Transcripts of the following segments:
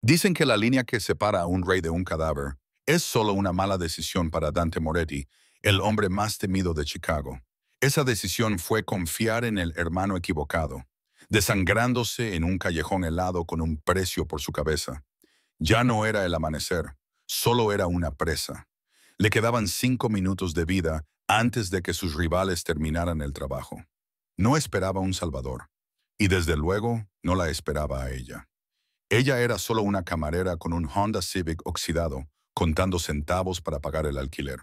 Dicen que la línea que separa a un rey de un cadáver es solo una mala decisión para Dante Moretti, el hombre más temido de Chicago. Esa decisión fue confiar en el hermano equivocado, desangrándose en un callejón helado con un precio por su cabeza. Ya no era el amanecer, solo era una presa. Le quedaban 5 minutos de vida antes de que sus rivales terminaran el trabajo. No esperaba un salvador, y desde luego no la esperaba a ella. Ella era solo una camarera con un Honda Civic oxidado, contando centavos para pagar el alquiler.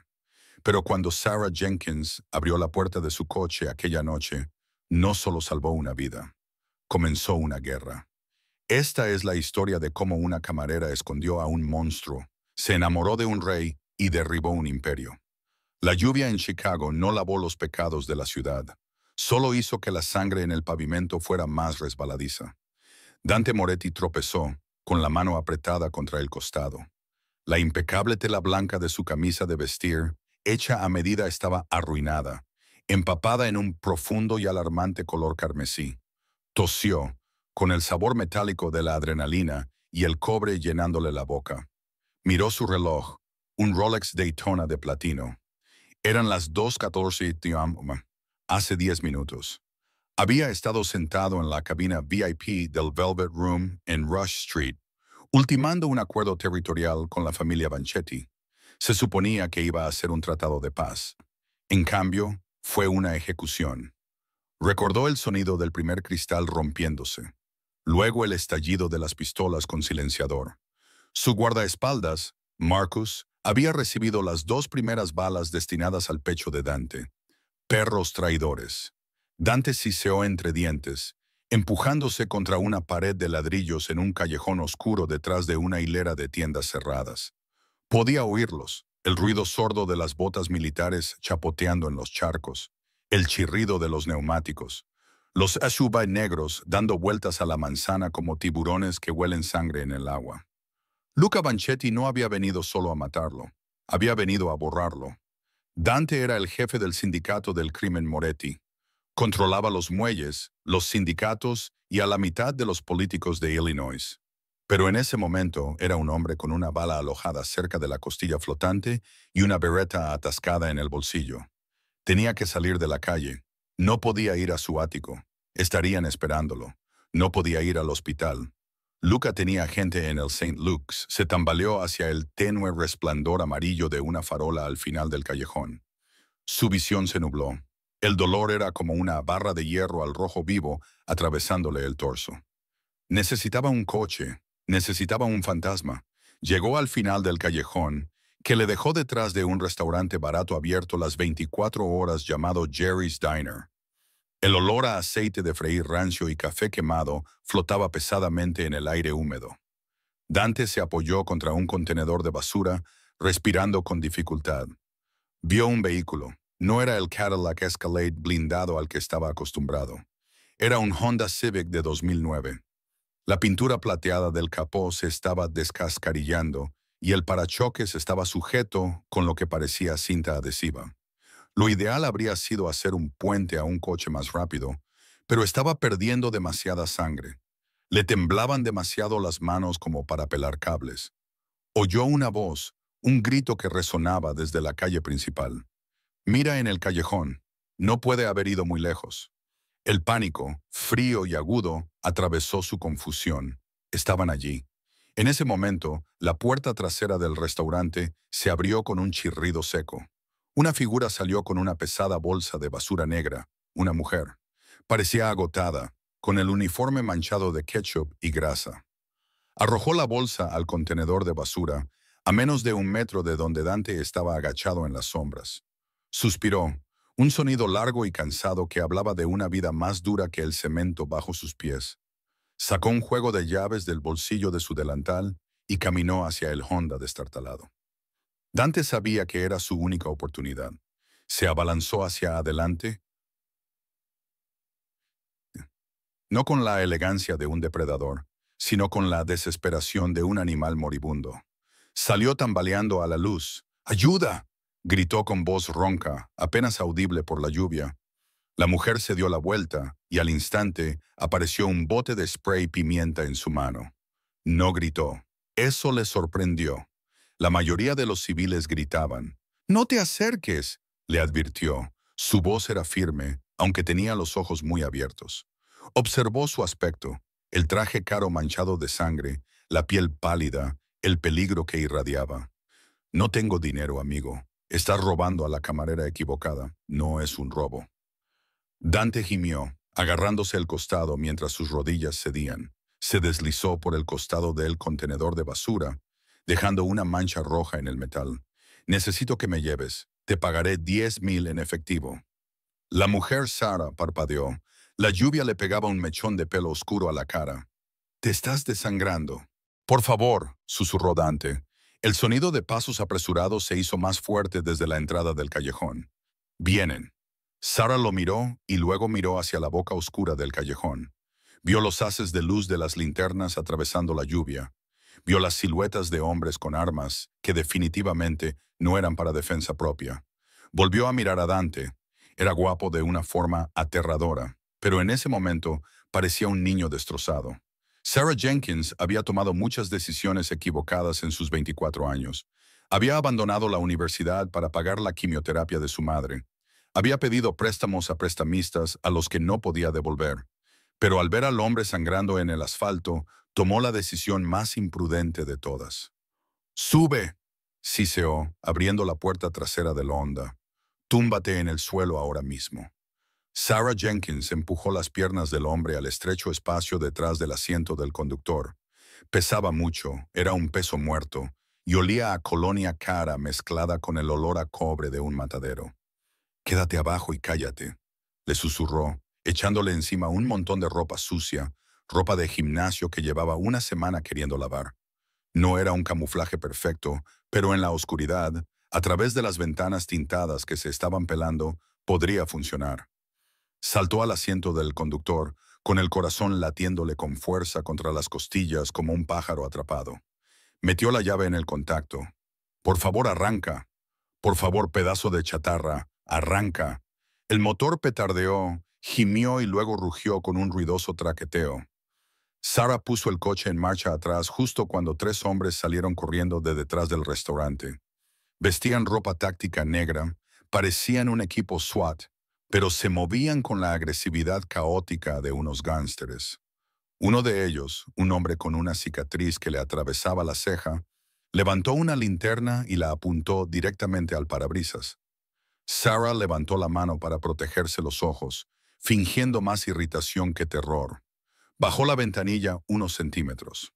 Pero cuando Sarah Jenkins abrió la puerta de su coche aquella noche, no solo salvó una vida, comenzó una guerra. Esta es la historia de cómo una camarera escondió a un monstruo, se enamoró de un rey y derribó un imperio. La lluvia en Chicago no lavó los pecados de la ciudad, solo hizo que la sangre en el pavimento fuera más resbaladiza. Dante Moretti tropezó, con la mano apretada contra el costado. La impecable tela blanca de su camisa de vestir, hecha a medida, estaba arruinada, empapada en un profundo y alarmante color carmesí. Tosió, con el sabor metálico de la adrenalina y el cobre llenándole la boca. Miró su reloj, un Rolex Daytona de platino. Eran las 2:14 p.m. hace 10 minutos. Había estado sentado en la cabina VIP del Velvet Room en Rush Street, ultimando un acuerdo territorial con la familia Vanchetti. Se suponía que iba a ser un tratado de paz. En cambio, fue una ejecución. Recordó el sonido del primer cristal rompiéndose, luego el estallido de las pistolas con silenciador. Su guardaespaldas, Marcus, había recibido las 2 primeras balas destinadas al pecho de Dante. Perros traidores. Dante siseó entre dientes, empujándose contra una pared de ladrillos en un callejón oscuro detrás de una hilera de tiendas cerradas. Podía oírlos, el ruido sordo de las botas militares chapoteando en los charcos, el chirrido de los neumáticos, los SUV negros dando vueltas a la manzana como tiburones que huelen sangre en el agua. Luca Vanchetti no había venido solo a matarlo, había venido a borrarlo. Dante era el jefe del sindicato del crimen Moretti. Controlaba los muelles, los sindicatos y a la mitad de los políticos de Illinois. Pero en ese momento era un hombre con una bala alojada cerca de la costilla flotante y una bereta atascada en el bolsillo. Tenía que salir de la calle. No podía ir a su ático. Estarían esperándolo. No podía ir al hospital. Luca tenía gente en el St. Luke's. Se tambaleó hacia el tenue resplandor amarillo de una farola al final del callejón. Su visión se nubló. El dolor era como una barra de hierro al rojo vivo atravesándole el torso. Necesitaba un coche, necesitaba un fantasma. Llegó al final del callejón, que le dejó detrás de un restaurante barato abierto las 24 horas llamado Jerry's Diner. El olor a aceite de freír rancio y café quemado flotaba pesadamente en el aire húmedo. Dante se apoyó contra un contenedor de basura, respirando con dificultad. Vio un vehículo. No era el Cadillac Escalade blindado al que estaba acostumbrado. Era un Honda Civic de 2009. La pintura plateada del capó se estaba descascarillando y el parachoques estaba sujeto con lo que parecía cinta adhesiva. Lo ideal habría sido hacer un puente a un coche más rápido, pero estaba perdiendo demasiada sangre. Le temblaban demasiado las manos como para pelar cables. Oyó una voz, un grito que resonaba desde la calle principal. Mira en el callejón. No puede haber ido muy lejos. El pánico, frío y agudo, atravesó su confusión. Estaban allí. En ese momento, la puerta trasera del restaurante se abrió con un chirrido seco. Una figura salió con una pesada bolsa de basura negra, una mujer. Parecía agotada, con el uniforme manchado de ketchup y grasa. Arrojó la bolsa al contenedor de basura, a menos de 1 metro de donde Dante estaba agachado en las sombras. Suspiró, un sonido largo y cansado que hablaba de una vida más dura que el cemento bajo sus pies. Sacó un juego de llaves del bolsillo de su delantal y caminó hacia el Honda destartalado. Dante sabía que era su única oportunidad. Se abalanzó hacia adelante, no con la elegancia de un depredador, sino con la desesperación de un animal moribundo. Salió tambaleando a la luz. ¡Ayuda!, gritó con voz ronca, apenas audible por la lluvia. La mujer se dio la vuelta y al instante apareció un bote de spray pimienta en su mano. No gritó, Eso le sorprendió. La mayoría de los civiles gritaban. «¡No te acerques!», le advirtió. Su voz era firme, aunque tenía los ojos muy abiertos. Observó su aspecto, el traje caro manchado de sangre, la piel pálida, el peligro que irradiaba. «No tengo dinero, amigo. Estás robando a la camarera equivocada. No es un robo». Dante gimió, agarrándose el costado mientras sus rodillas cedían. Se deslizó por el costado del contenedor de basura, dejando una mancha roja en el metal. «Necesito que me lleves. Te pagaré 10,000 en efectivo». La mujer Sarah parpadeó. La lluvia le pegaba un mechón de pelo oscuro a la cara. «Te estás desangrando». «Por favor», susurró Dante. El sonido de pasos apresurados se hizo más fuerte desde la entrada del callejón. «Vienen». Sarah lo miró y luego miró hacia la boca oscura del callejón. Vio los haces de luz de las linternas atravesando la lluvia. Vio las siluetas de hombres con armas que definitivamente no eran para defensa propia. Volvió a mirar a Dante. Era guapo de una forma aterradora, pero en ese momento parecía un niño destrozado. Sarah Jenkins había tomado muchas decisiones equivocadas en sus 24 años. Había abandonado la universidad para pagar la quimioterapia de su madre. Había pedido préstamos a prestamistas a los que no podía devolver. Pero al ver al hombre sangrando en el asfalto, tomó la decisión más imprudente de todas. «¡Sube!», siseó, abriendo la puerta trasera del Honda. «Túmbate en el suelo ahora mismo». Sarah Jenkins empujó las piernas del hombre al estrecho espacio detrás del asiento del conductor. Pesaba mucho, era un peso muerto, y olía a colonia cara mezclada con el olor a cobre de un matadero. «Quédate abajo y cállate», le susurró, echándole encima un montón de ropa sucia, ropa de gimnasio que llevaba una semana queriendo lavar. No era un camuflaje perfecto, pero en la oscuridad, a través de las ventanas tintadas que se estaban pelando, podría funcionar. Saltó al asiento del conductor, con el corazón latiéndole con fuerza contra las costillas como un pájaro atrapado. Metió la llave en el contacto. «Por favor, arranca. Por favor, pedazo de chatarra, arranca». El motor petardeó, gimió y luego rugió con un ruidoso traqueteo. Sarah puso el coche en marcha atrás justo cuando 3 hombres salieron corriendo de detrás del restaurante. Vestían ropa táctica negra, parecían un equipo SWAT, pero se movían con la agresividad caótica de unos gánsteres. Uno de ellos, un hombre con una cicatriz que le atravesaba la ceja, levantó una linterna y la apuntó directamente al parabrisas. Sarah levantó la mano para protegerse los ojos, fingiendo más irritación que terror. Bajó la ventanilla unos centímetros.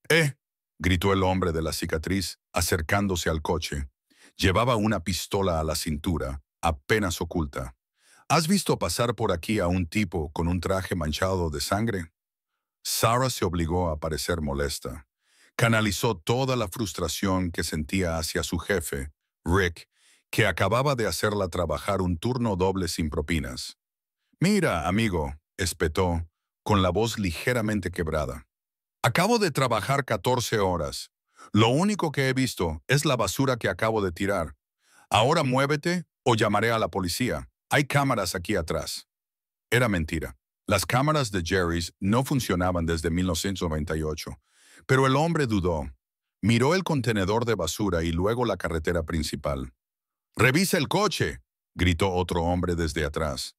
«¡Eh!», gritó el hombre de la cicatriz, acercándose al coche. Llevaba una pistola a la cintura, apenas oculta. «¿Has visto pasar por aquí a un tipo con un traje manchado de sangre?». Sarah se obligó a parecer molesta. Canalizó toda la frustración que sentía hacia su jefe, Rick, que acababa de hacerla trabajar un turno doble sin propinas. «Mira, amigo», espetó, con la voz ligeramente quebrada. «Acabo de trabajar 14 horas. Lo único que he visto es la basura que acabo de tirar. Ahora muévete o llamaré a la policía. Hay cámaras aquí atrás». Era mentira. Las cámaras de Jerry's no funcionaban desde 1998, pero el hombre dudó. Miró el contenedor de basura y luego la carretera principal. «¡Revisa el coche!», gritó otro hombre desde atrás.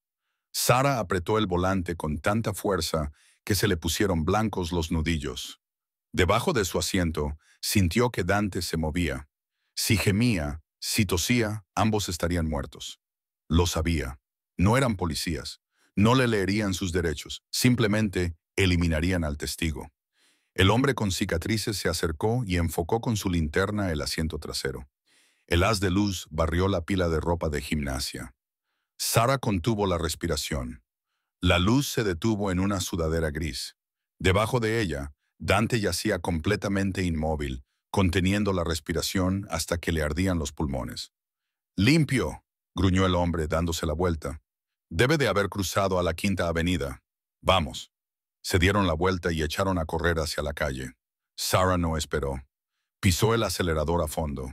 Sarah apretó el volante con tanta fuerza que se le pusieron blancos los nudillos. Debajo de su asiento, sintió que Dante se movía. Si gemía, si tosía, ambos estarían muertos. Lo sabía. No eran policías. No le leerían sus derechos. Simplemente eliminarían al testigo. El hombre con cicatrices se acercó y enfocó con su linterna el asiento trasero. El haz de luz barrió la pila de ropa de gimnasia. Sarah contuvo la respiración. La luz se detuvo en una sudadera gris. Debajo de ella, Dante yacía completamente inmóvil, conteniendo la respiración hasta que le ardían los pulmones. «¡Limpio!», gruñó el hombre dándose la vuelta. «Debe de haber cruzado a la Quinta Avenida. Vamos». Se dieron la vuelta y echaron a correr hacia la calle. Sarah no esperó. Pisó el acelerador a fondo.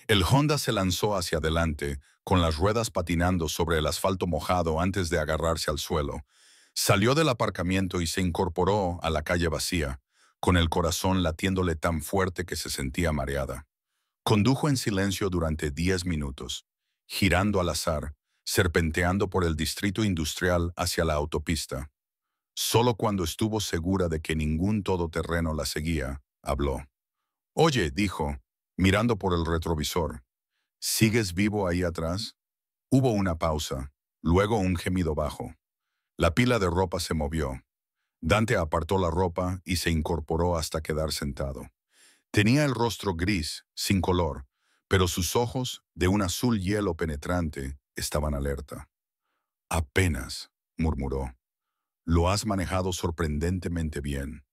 El Honda se lanzó hacia adelante, con las ruedas patinando sobre el asfalto mojado antes de agarrarse al suelo. Salió del aparcamiento y se incorporó a la calle vacía. con el corazón latiéndole tan fuerte que se sentía mareada. Condujo en silencio durante 10 minutos, girando al azar, serpenteando por el distrito industrial hacia la autopista. Solo cuando estuvo segura de que ningún todoterreno la seguía, habló. «Oye», dijo, mirando por el retrovisor, «¿sigues vivo ahí atrás?» Hubo una pausa, luego un gemido bajo. La pila de ropa se movió. Dante apartó la ropa y se incorporó hasta quedar sentado. Tenía el rostro gris, sin color, pero sus ojos, de un azul hielo penetrante, estaban alerta. «Apenas», murmuró. «Lo has manejado sorprendentemente bien.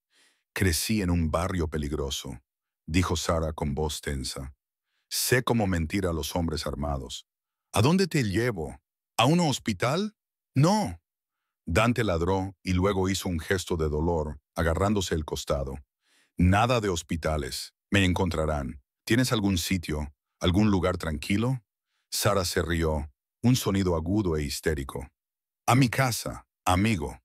Crecí en un barrio peligroso», dijo Sara con voz tensa. «Sé cómo mentir a los hombres armados. ¿A dónde te llevo? ¿A un hospital? No». Dante ladró y luego hizo un gesto de dolor, agarrándose el costado. «Nada de hospitales. Me encontrarán. ¿Tienes algún sitio, algún lugar tranquilo?» Sara se rió, un sonido agudo e histérico. «A mi casa, amigo.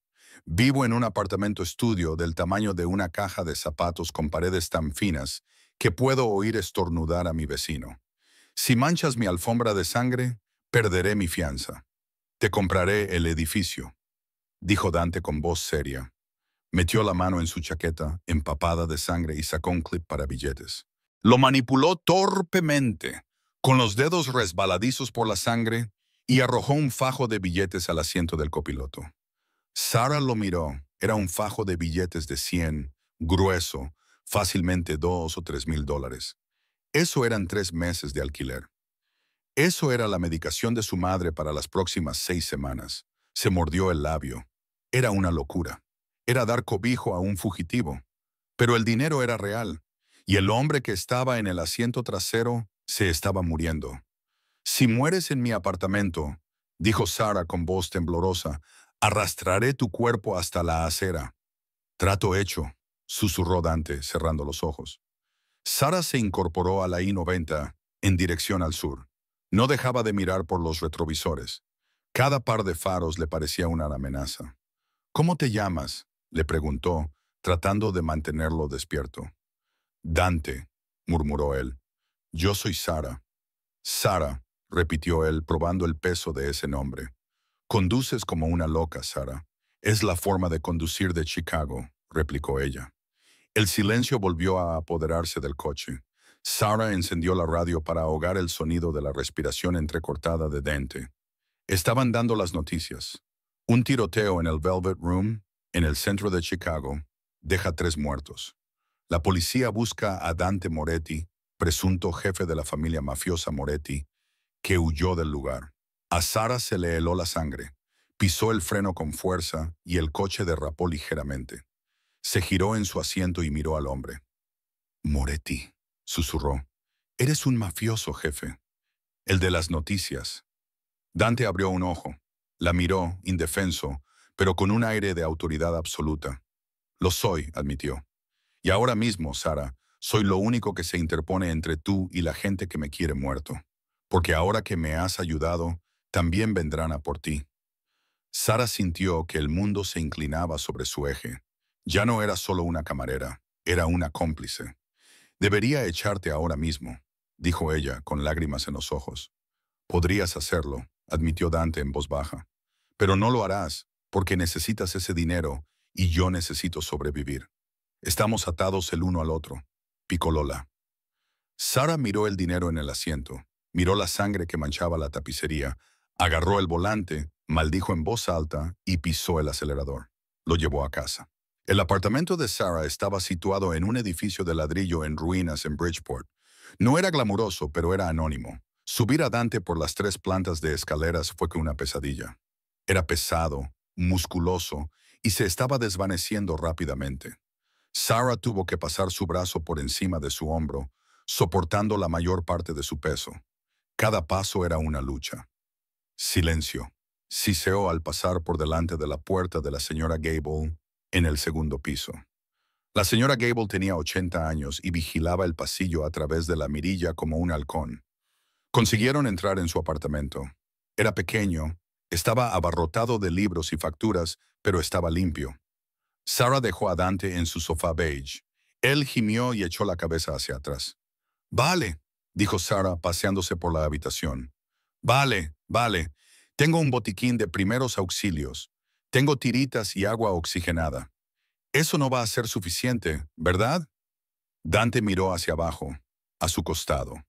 Vivo en un apartamento estudio del tamaño de una caja de zapatos con paredes tan finas que puedo oír estornudar a mi vecino. Si manchas mi alfombra de sangre, perderé mi fianza. Te compraré el edificio», dijo Dante con voz seria. Metió la mano en su chaqueta, empapada de sangre, y sacó un clip para billetes. Lo manipuló torpemente, con los dedos resbaladizos por la sangre, y arrojó un fajo de billetes al asiento del copiloto. Sara lo miró. Era un fajo de billetes de 100, grueso, fácilmente $2,000 o $3,000. Eso eran 3 meses de alquiler. Eso era la medicación de su madre para las próximas 6 semanas. Se mordió el labio. Era una locura. Era dar cobijo a un fugitivo. Pero el dinero era real, y el hombre que estaba en el asiento trasero se estaba muriendo. «Si mueres en mi apartamento», dijo Sara con voz temblorosa, «arrastraré tu cuerpo hasta la acera». «Trato hecho», susurró Dante, cerrando los ojos. Sara se incorporó a la I-90 en dirección al sur. No dejaba de mirar por los retrovisores. Cada par de faros le parecía una amenaza. «¿Cómo te llamas?», le preguntó, tratando de mantenerlo despierto. «Dante», murmuró él. «Yo soy Sara». «Sara», repitió él, probando el peso de ese nombre. «Conduces como una loca, Sara». «Es la forma de conducir de Chicago», replicó ella. El silencio volvió a apoderarse del coche. Sara encendió la radio para ahogar el sonido de la respiración entrecortada de Dante. Estaban dando las noticias. Un tiroteo en el Velvet Room, en el centro de Chicago, deja 3 muertos. La policía busca a Dante Moretti, presunto jefe de la familia mafiosa Moretti, que huyó del lugar. A Sara se le heló la sangre. Pisó el freno con fuerza y el coche derrapó ligeramente. Se giró en su asiento y miró al hombre. «Moretti», susurró. «Eres un mafioso, jefe. El de las noticias». Dante abrió un ojo. La miró, indefenso, pero con un aire de autoridad absoluta. «Lo soy», admitió. «Y ahora mismo, Sara, soy lo único que se interpone entre tú y la gente que me quiere muerto. Porque ahora que me has ayudado, también vendrán a por ti». Sara sintió que el mundo se inclinaba sobre su eje. Ya no era solo una camarera, era una cómplice. «Debería echarte ahora mismo», dijo ella, con lágrimas en los ojos. «Podrías hacerlo», admitió Dante en voz baja. «Pero no lo harás, porque necesitas ese dinero y yo necesito sobrevivir. Estamos atados el uno al otro». Picolola. Sara miró el dinero en el asiento, miró la sangre que manchaba la tapicería, agarró el volante, maldijo en voz alta y pisó el acelerador. Lo llevó a casa. El apartamento de Sara estaba situado en un edificio de ladrillo en ruinas en Bridgeport. No era glamuroso, pero era anónimo. Subir a Dante por las 3 plantas de escaleras fue que una pesadilla. Era pesado, musculoso, y se estaba desvaneciendo rápidamente. Sara tuvo que pasar su brazo por encima de su hombro, soportando la mayor parte de su peso. Cada paso era una lucha. Silencio. Siseó al pasar por delante de la puerta de la señora Gable en el 2.º piso. La señora Gable tenía 80 años y vigilaba el pasillo a través de la mirilla como un halcón. Consiguieron entrar en su apartamento. Era pequeño, estaba abarrotado de libros y facturas, pero estaba limpio. Sara dejó a Dante en su sofá beige. Él gimió y echó la cabeza hacia atrás. Vale, dijo Sarah paseándose por la habitación. Vale, vale. Tengo un botiquín de primeros auxilios. Tengo tiritas y agua oxigenada. Eso no va a ser suficiente, ¿verdad? Dante miró hacia abajo, a su costado.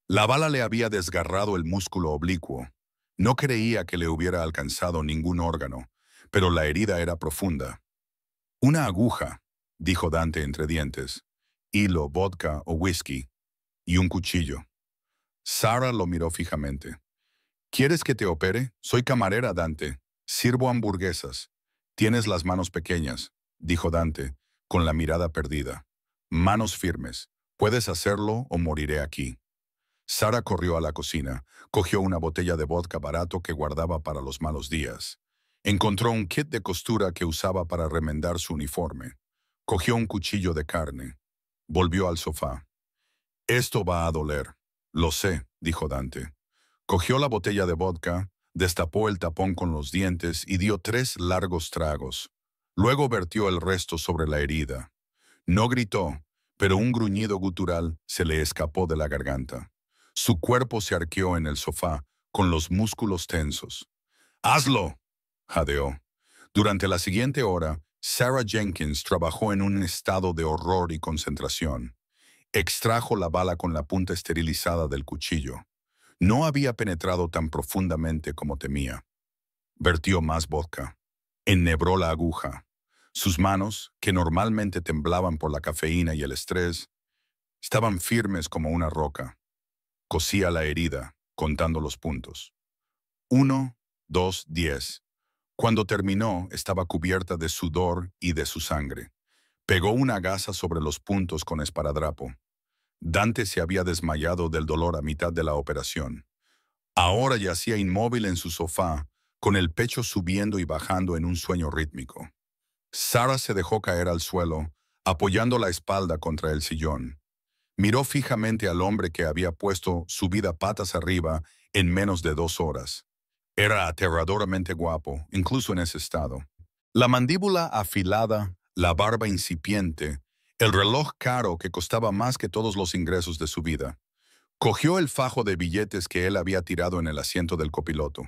La bala le había desgarrado el músculo oblicuo. No creía que le hubiera alcanzado ningún órgano, pero la herida era profunda. Una aguja, dijo Dante entre dientes, hilo, vodka o whisky, y un cuchillo. Sarah lo miró fijamente. ¿Quieres que te opere? Soy camarera, Dante. Sirvo hamburguesas. Tienes las manos pequeñas, dijo Dante, con la mirada perdida. Manos firmes. Puedes hacerlo o moriré aquí. Sarah corrió a la cocina, cogió una botella de vodka barato que guardaba para los malos días. Encontró un kit de costura que usaba para remendar su uniforme. Cogió un cuchillo de carne. Volvió al sofá. Esto va a doler. Lo sé, dijo Dante. Cogió la botella de vodka, destapó el tapón con los dientes y dio 3 largos tragos. Luego vertió el resto sobre la herida. No gritó, pero un gruñido gutural se le escapó de la garganta. Su cuerpo se arqueó en el sofá, con los músculos tensos. ¡Hazlo!, jadeó. Durante la siguiente hora, Sarah Jenkins trabajó en un estado de horror y concentración. Extrajo la bala con la punta esterilizada del cuchillo. No había penetrado tan profundamente como temía. Vertió más vodka. Enhebró la aguja. Sus manos, que normalmente temblaban por la cafeína y el estrés, estaban firmes como una roca. Cosía la herida, contando los puntos. 1, 2, 10. Cuando terminó, estaba cubierta de sudor y de su sangre. Pegó una gasa sobre los puntos con esparadrapo. Dante se había desmayado del dolor a mitad de la operación. Ahora yacía inmóvil en su sofá, con el pecho subiendo y bajando en un sueño rítmico. Sarah se dejó caer al suelo, apoyando la espalda contra el sillón. Miró fijamente al hombre que había puesto su vida patas arriba en menos de 2 horas. Era aterradoramente guapo, incluso en ese estado. La mandíbula afilada, la barba incipiente, el reloj caro que costaba más que todos los ingresos de su vida. Cogió el fajo de billetes que él había tirado en el asiento del copiloto.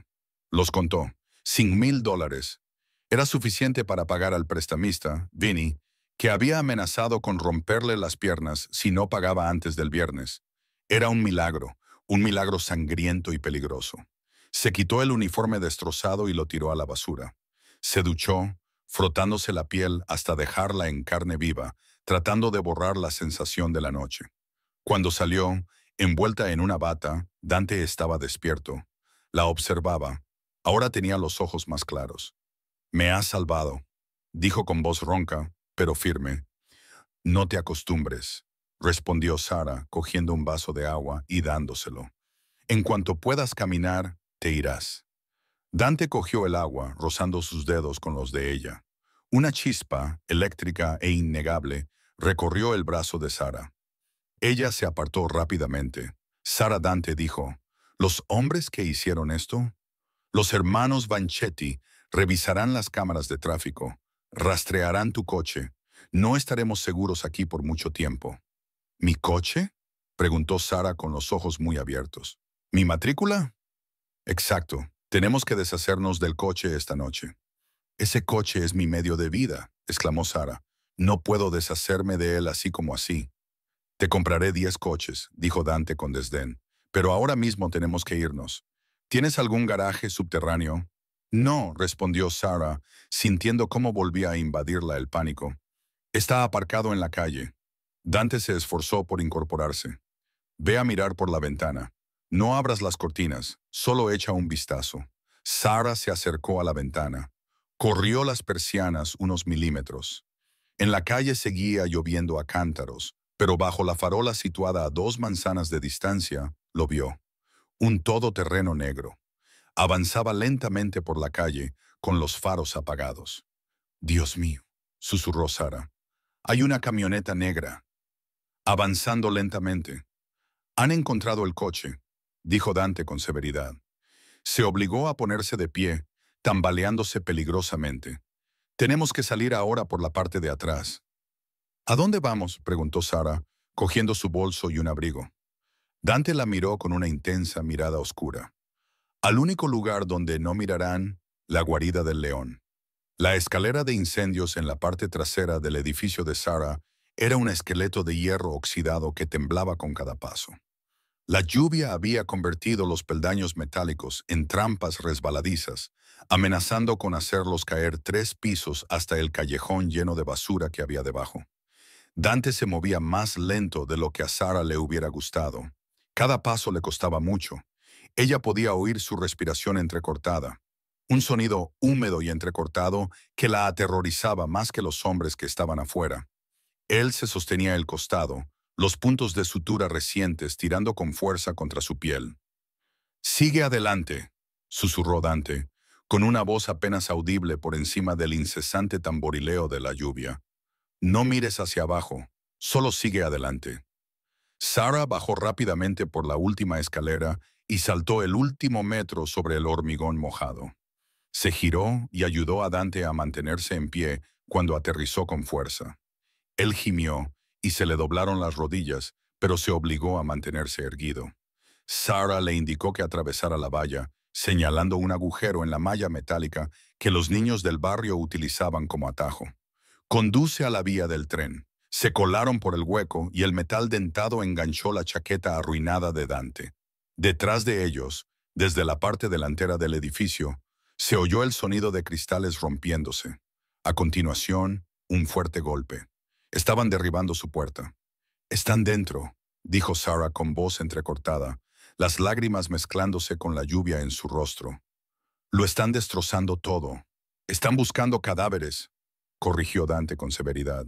Los contó. $100,000. Era suficiente para pagar al prestamista, Vinny, que había amenazado con romperle las piernas si no pagaba antes del viernes. Era un milagro sangriento y peligroso. Se quitó el uniforme destrozado y lo tiró a la basura. Se duchó, frotándose la piel hasta dejarla en carne viva, tratando de borrar la sensación de la noche. Cuando salió, envuelta en una bata, Dante estaba despierto. La observaba. Ahora tenía los ojos más claros. «Me has salvado», dijo con voz ronca, pero firme. «No te acostumbres», respondió Sarah, cogiendo un vaso de agua y dándoselo. «En cuanto puedas caminar, te irás». Dante cogió el agua, rozando sus dedos con los de ella. Una chispa, eléctrica e innegable, recorrió el brazo de Sarah. Ella se apartó rápidamente. Sarah Dante dijo, «¿Los hombres que hicieron esto? Los hermanos Vanchetti revisarán las cámaras de tráfico, rastrearán tu coche. No estaremos seguros aquí por mucho tiempo». «¿Mi coche?», preguntó Sarah con los ojos muy abiertos. «¿Mi matrícula?». «Exacto. Tenemos que deshacernos del coche esta noche». «Ese coche es mi medio de vida», exclamó Sarah. «No puedo deshacerme de él así como así». «Te compraré 10 coches», dijo Dante con desdén. «Pero ahora mismo tenemos que irnos. ¿Tienes algún garaje subterráneo?» «No», respondió Sarah, sintiendo cómo volvía a invadirla el pánico. «Está aparcado en la calle». Dante se esforzó por incorporarse. «Ve a mirar por la ventana. No abras las cortinas, solo echa un vistazo». Sarah se acercó a la ventana. Corrió las persianas unos milímetros. En la calle seguía lloviendo a cántaros, pero bajo la farola situada a 2 manzanas de distancia, lo vio. Un todoterreno negro. Avanzaba lentamente por la calle, con los faros apagados. «Dios mío», susurró Sarah. «Hay una camioneta negra». Avanzando lentamente. «Han encontrado el coche», dijo Dante con severidad. Se obligó a ponerse de pie, tambaleándose peligrosamente. «Tenemos que salir ahora por la parte de atrás». ¿A dónde vamos?, preguntó Sara, cogiendo su bolso y un abrigo. Dante la miró con una intensa mirada oscura. Al único lugar donde no mirarán, la guarida del león. La escalera de incendios en la parte trasera del edificio de Sara era un esqueleto de hierro oxidado que temblaba con cada paso. La lluvia había convertido los peldaños metálicos en trampas resbaladizas, amenazando con hacerlos caer 3 pisos hasta el callejón lleno de basura que había debajo. Dante se movía más lento de lo que a Sara le hubiera gustado. Cada paso le costaba mucho. Ella podía oír su respiración entrecortada, un sonido húmedo y entrecortado que la aterrorizaba más que los hombres que estaban afuera. Él se sostenía el costado, los puntos de sutura recientes tirando con fuerza contra su piel. «Sigue adelante», susurró Dante, con una voz apenas audible por encima del incesante tamborileo de la lluvia. «No mires hacia abajo, solo sigue adelante». Sara bajó rápidamente por la última escalera y saltó el último metro sobre el hormigón mojado. Se giró y ayudó a Dante a mantenerse en pie cuando aterrizó con fuerza. Él gimió y se le doblaron las rodillas, pero se obligó a mantenerse erguido. Sara le indicó que atravesara la valla, señalando un agujero en la malla metálica que los niños del barrio utilizaban como atajo. «Conduce a la vía del tren». Se colaron por el hueco y el metal dentado enganchó la chaqueta arruinada de Dante. Detrás de ellos, desde la parte delantera del edificio, se oyó el sonido de cristales rompiéndose. A continuación, un fuerte golpe. Estaban derribando su puerta. «Están dentro», dijo Sara con voz entrecortada, las lágrimas mezclándose con la lluvia en su rostro. «Lo están destrozando todo. Están buscando cadáveres», corrigió Dante con severidad.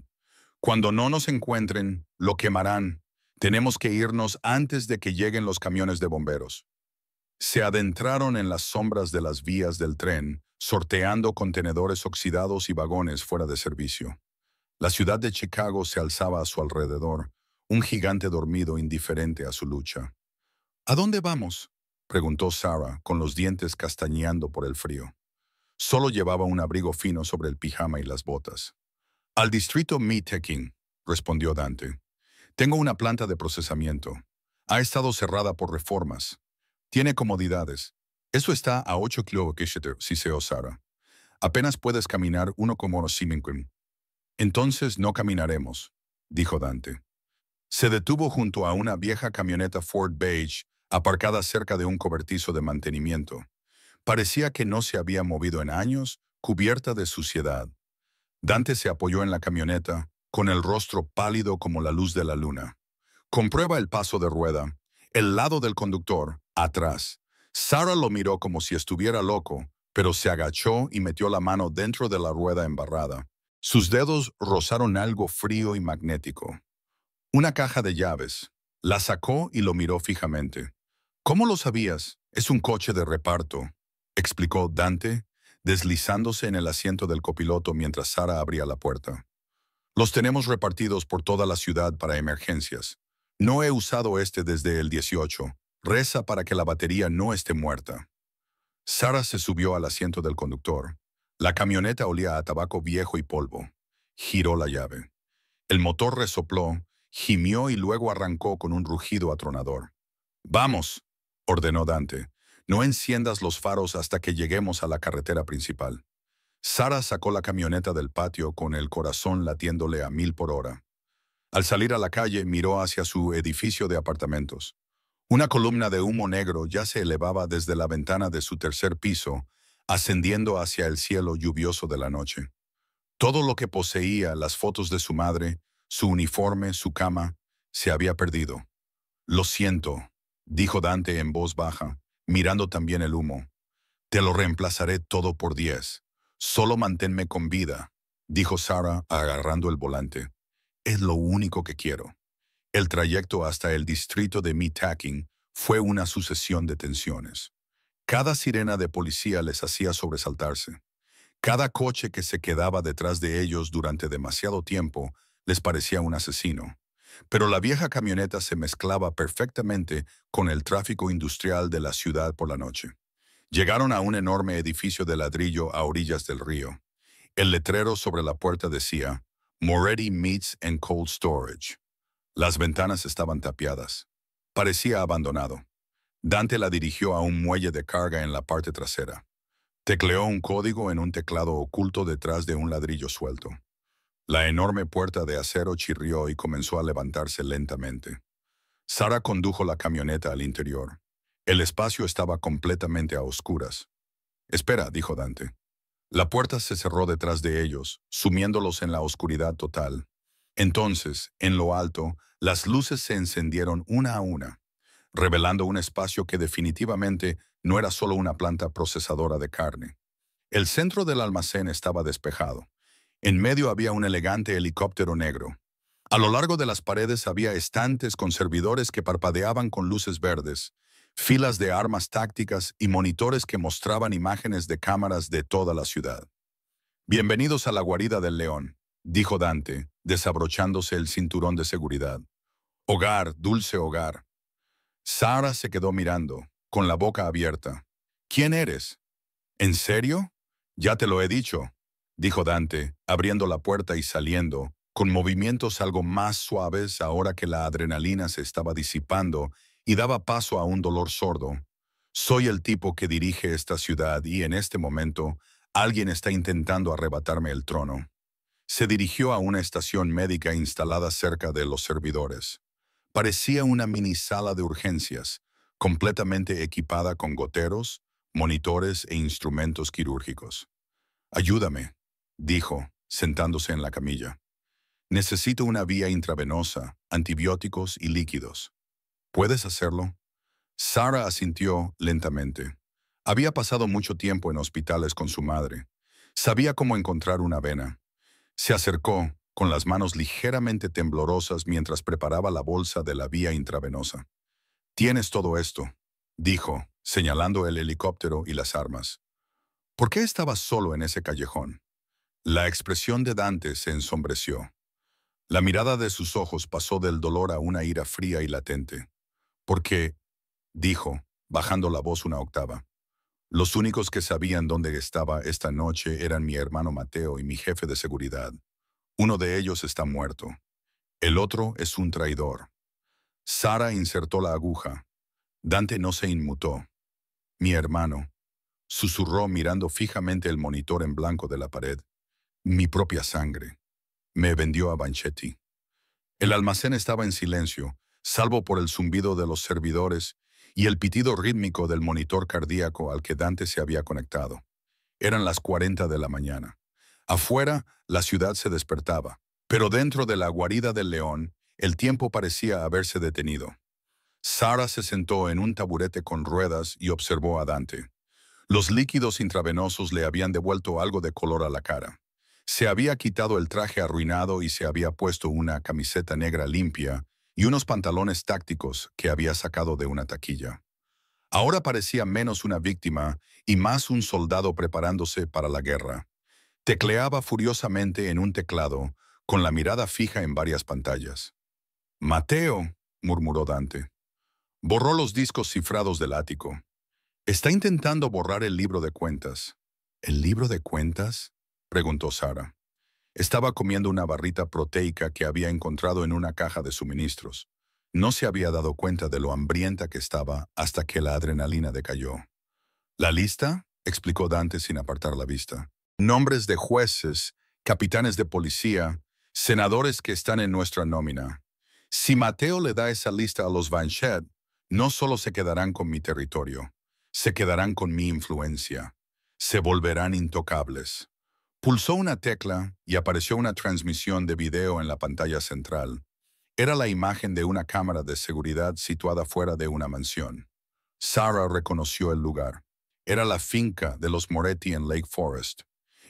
«Cuando no nos encuentren, lo quemarán. Tenemos que irnos antes de que lleguen los camiones de bomberos». Se adentraron en las sombras de las vías del tren, sorteando contenedores oxidados y vagones fuera de servicio. La ciudad de Chicago se alzaba a su alrededor, un gigante dormido indiferente a su lucha. «¿A dónde vamos?», preguntó Sara, con los dientes castañeando por el frío. Solo llevaba un abrigo fino sobre el pijama y las botas. «Al distrito Meatpacking», respondió Dante. «Tengo una planta de procesamiento. Ha estado cerrada por reformas. Tiene comodidades. Eso está a 8 kilómetros, siseó Sara. Apenas puedes caminar 1,5. Entonces no caminaremos», dijo Dante. Se detuvo junto a una vieja camioneta Ford Beige, aparcada cerca de un cobertizo de mantenimiento. Parecía que no se había movido en años, cubierta de suciedad. Dante se apoyó en la camioneta, con el rostro pálido como la luz de la luna. «Comprueba el paso de rueda. El lado del conductor, atrás». Sara lo miró como si estuviera loco, pero se agachó y metió la mano dentro de la rueda embarrada. Sus dedos rozaron algo frío y magnético. Una caja de llaves. La sacó y lo miró fijamente. «¿Cómo lo sabías? Es un coche de reparto», explicó Dante, deslizándose en el asiento del copiloto mientras Sara abría la puerta. «Los tenemos repartidos por toda la ciudad para emergencias. No he usado este desde el 18. Reza para que la batería no esté muerta». Sara se subió al asiento del conductor. La camioneta olía a tabaco viejo y polvo. Giró la llave. El motor resopló, gimió y luego arrancó con un rugido atronador. «Vamos», ordenó Dante. «No enciendas los faros hasta que lleguemos a la carretera principal». Sara sacó la camioneta del patio con el corazón latiéndole a 1000 por hora. Al salir a la calle, miró hacia su edificio de apartamentos. Una columna de humo negro ya se elevaba desde la ventana de su tercer piso, ascendiendo hacia el cielo lluvioso de la noche. Todo lo que poseía, las fotos de su madre, su uniforme, su cama, se había perdido. «Lo siento», dijo Dante en voz baja, mirando también el humo. «Te lo reemplazaré todo por 10. Solo manténme con vida», dijo Sara agarrando el volante. «Es lo único que quiero». El trayecto hasta el distrito de Meatpacking fue una sucesión de tensiones. Cada sirena de policía les hacía sobresaltarse. Cada coche que se quedaba detrás de ellos durante demasiado tiempo les parecía un asesino. Pero la vieja camioneta se mezclaba perfectamente con el tráfico industrial de la ciudad por la noche. Llegaron a un enorme edificio de ladrillo a orillas del río. El letrero sobre la puerta decía: Moretti Meats and Cold Storage. Las ventanas estaban tapiadas. Parecía abandonado. Dante la dirigió a un muelle de carga en la parte trasera. Tecleó un código en un teclado oculto detrás de un ladrillo suelto. La enorme puerta de acero chirrió y comenzó a levantarse lentamente. Sara condujo la camioneta al interior. El espacio estaba completamente a oscuras. «Espera», dijo Dante. La puerta se cerró detrás de ellos, sumiéndolos en la oscuridad total. Entonces, en lo alto, las luces se encendieron una a una, revelando un espacio que definitivamente no era solo una planta procesadora de carne. El centro del almacén estaba despejado. En medio había un elegante helicóptero negro. A lo largo de las paredes había estantes con servidores que parpadeaban con luces verdes, filas de armas tácticas y monitores que mostraban imágenes de cámaras de toda la ciudad. «Bienvenidos a la guarida del león», dijo Dante, desabrochándose el cinturón de seguridad. «Hogar, dulce hogar». Sara se quedó mirando, con la boca abierta. «¿Quién eres?» «¿En serio? Ya te lo he dicho», dijo Dante, abriendo la puerta y saliendo, con movimientos algo más suaves ahora que la adrenalina se estaba disipando y daba paso a un dolor sordo. «Soy el tipo que dirige esta ciudad y en este momento alguien está intentando arrebatarme el trono». Se dirigió a una estación médica instalada cerca de los servidores. Parecía una mini sala de urgencias, completamente equipada con goteros, monitores e instrumentos quirúrgicos. «Ayúdame», dijo, sentándose en la camilla. «Necesito una vía intravenosa, antibióticos y líquidos». «¿Puedes hacerlo?» Sara asintió lentamente. Había pasado mucho tiempo en hospitales con su madre. Sabía cómo encontrar una vena. Se acercó, con las manos ligeramente temblorosas mientras preparaba la bolsa de la vía intravenosa. «Tienes todo esto», dijo, señalando el helicóptero y las armas. «¿Por qué estabas solo en ese callejón?» La expresión de Dante se ensombreció. La mirada de sus ojos pasó del dolor a una ira fría y latente. «Porque», dijo, bajando la voz una octava, «los únicos que sabían dónde estaba esta noche eran mi hermano Mateo y mi jefe de seguridad. Uno de ellos está muerto. El otro es un traidor». Sara insertó la aguja. Dante no se inmutó. «Mi hermano», susurró mirando fijamente el monitor en blanco de la pared. «Mi propia sangre. Me vendió a Banchetti». El almacén estaba en silencio, salvo por el zumbido de los servidores y el pitido rítmico del monitor cardíaco al que Dante se había conectado. Eran las 40 de la mañana. Afuera, la ciudad se despertaba, pero dentro de la guarida del león, el tiempo parecía haberse detenido. Sara se sentó en un taburete con ruedas y observó a Dante. Los líquidos intravenosos le habían devuelto algo de color a la cara. Se había quitado el traje arruinado y se había puesto una camiseta negra limpia y unos pantalones tácticos que había sacado de una taquilla. Ahora parecía menos una víctima y más un soldado preparándose para la guerra. Tecleaba furiosamente en un teclado, con la mirada fija en varias pantallas. «Mateo», murmuró Dante. Borró los discos cifrados del ático. «Está intentando borrar el libro de cuentas». «¿El libro de cuentas?», preguntó Sara. Estaba comiendo una barrita proteica que había encontrado en una caja de suministros. No se había dado cuenta de lo hambrienta que estaba hasta que la adrenalina decayó. «¿La lista?», explicó Dante sin apartar la vista. «Nombres de jueces, capitanes de policía, senadores que están en nuestra nómina. Si Mateo le da esa lista a los Banchette, no solo se quedarán con mi territorio, se quedarán con mi influencia. Se volverán intocables». Pulsó una tecla y apareció una transmisión de video en la pantalla central. Era la imagen de una cámara de seguridad situada fuera de una mansión. Sara reconoció el lugar. Era la finca de los Moretti en Lake Forest.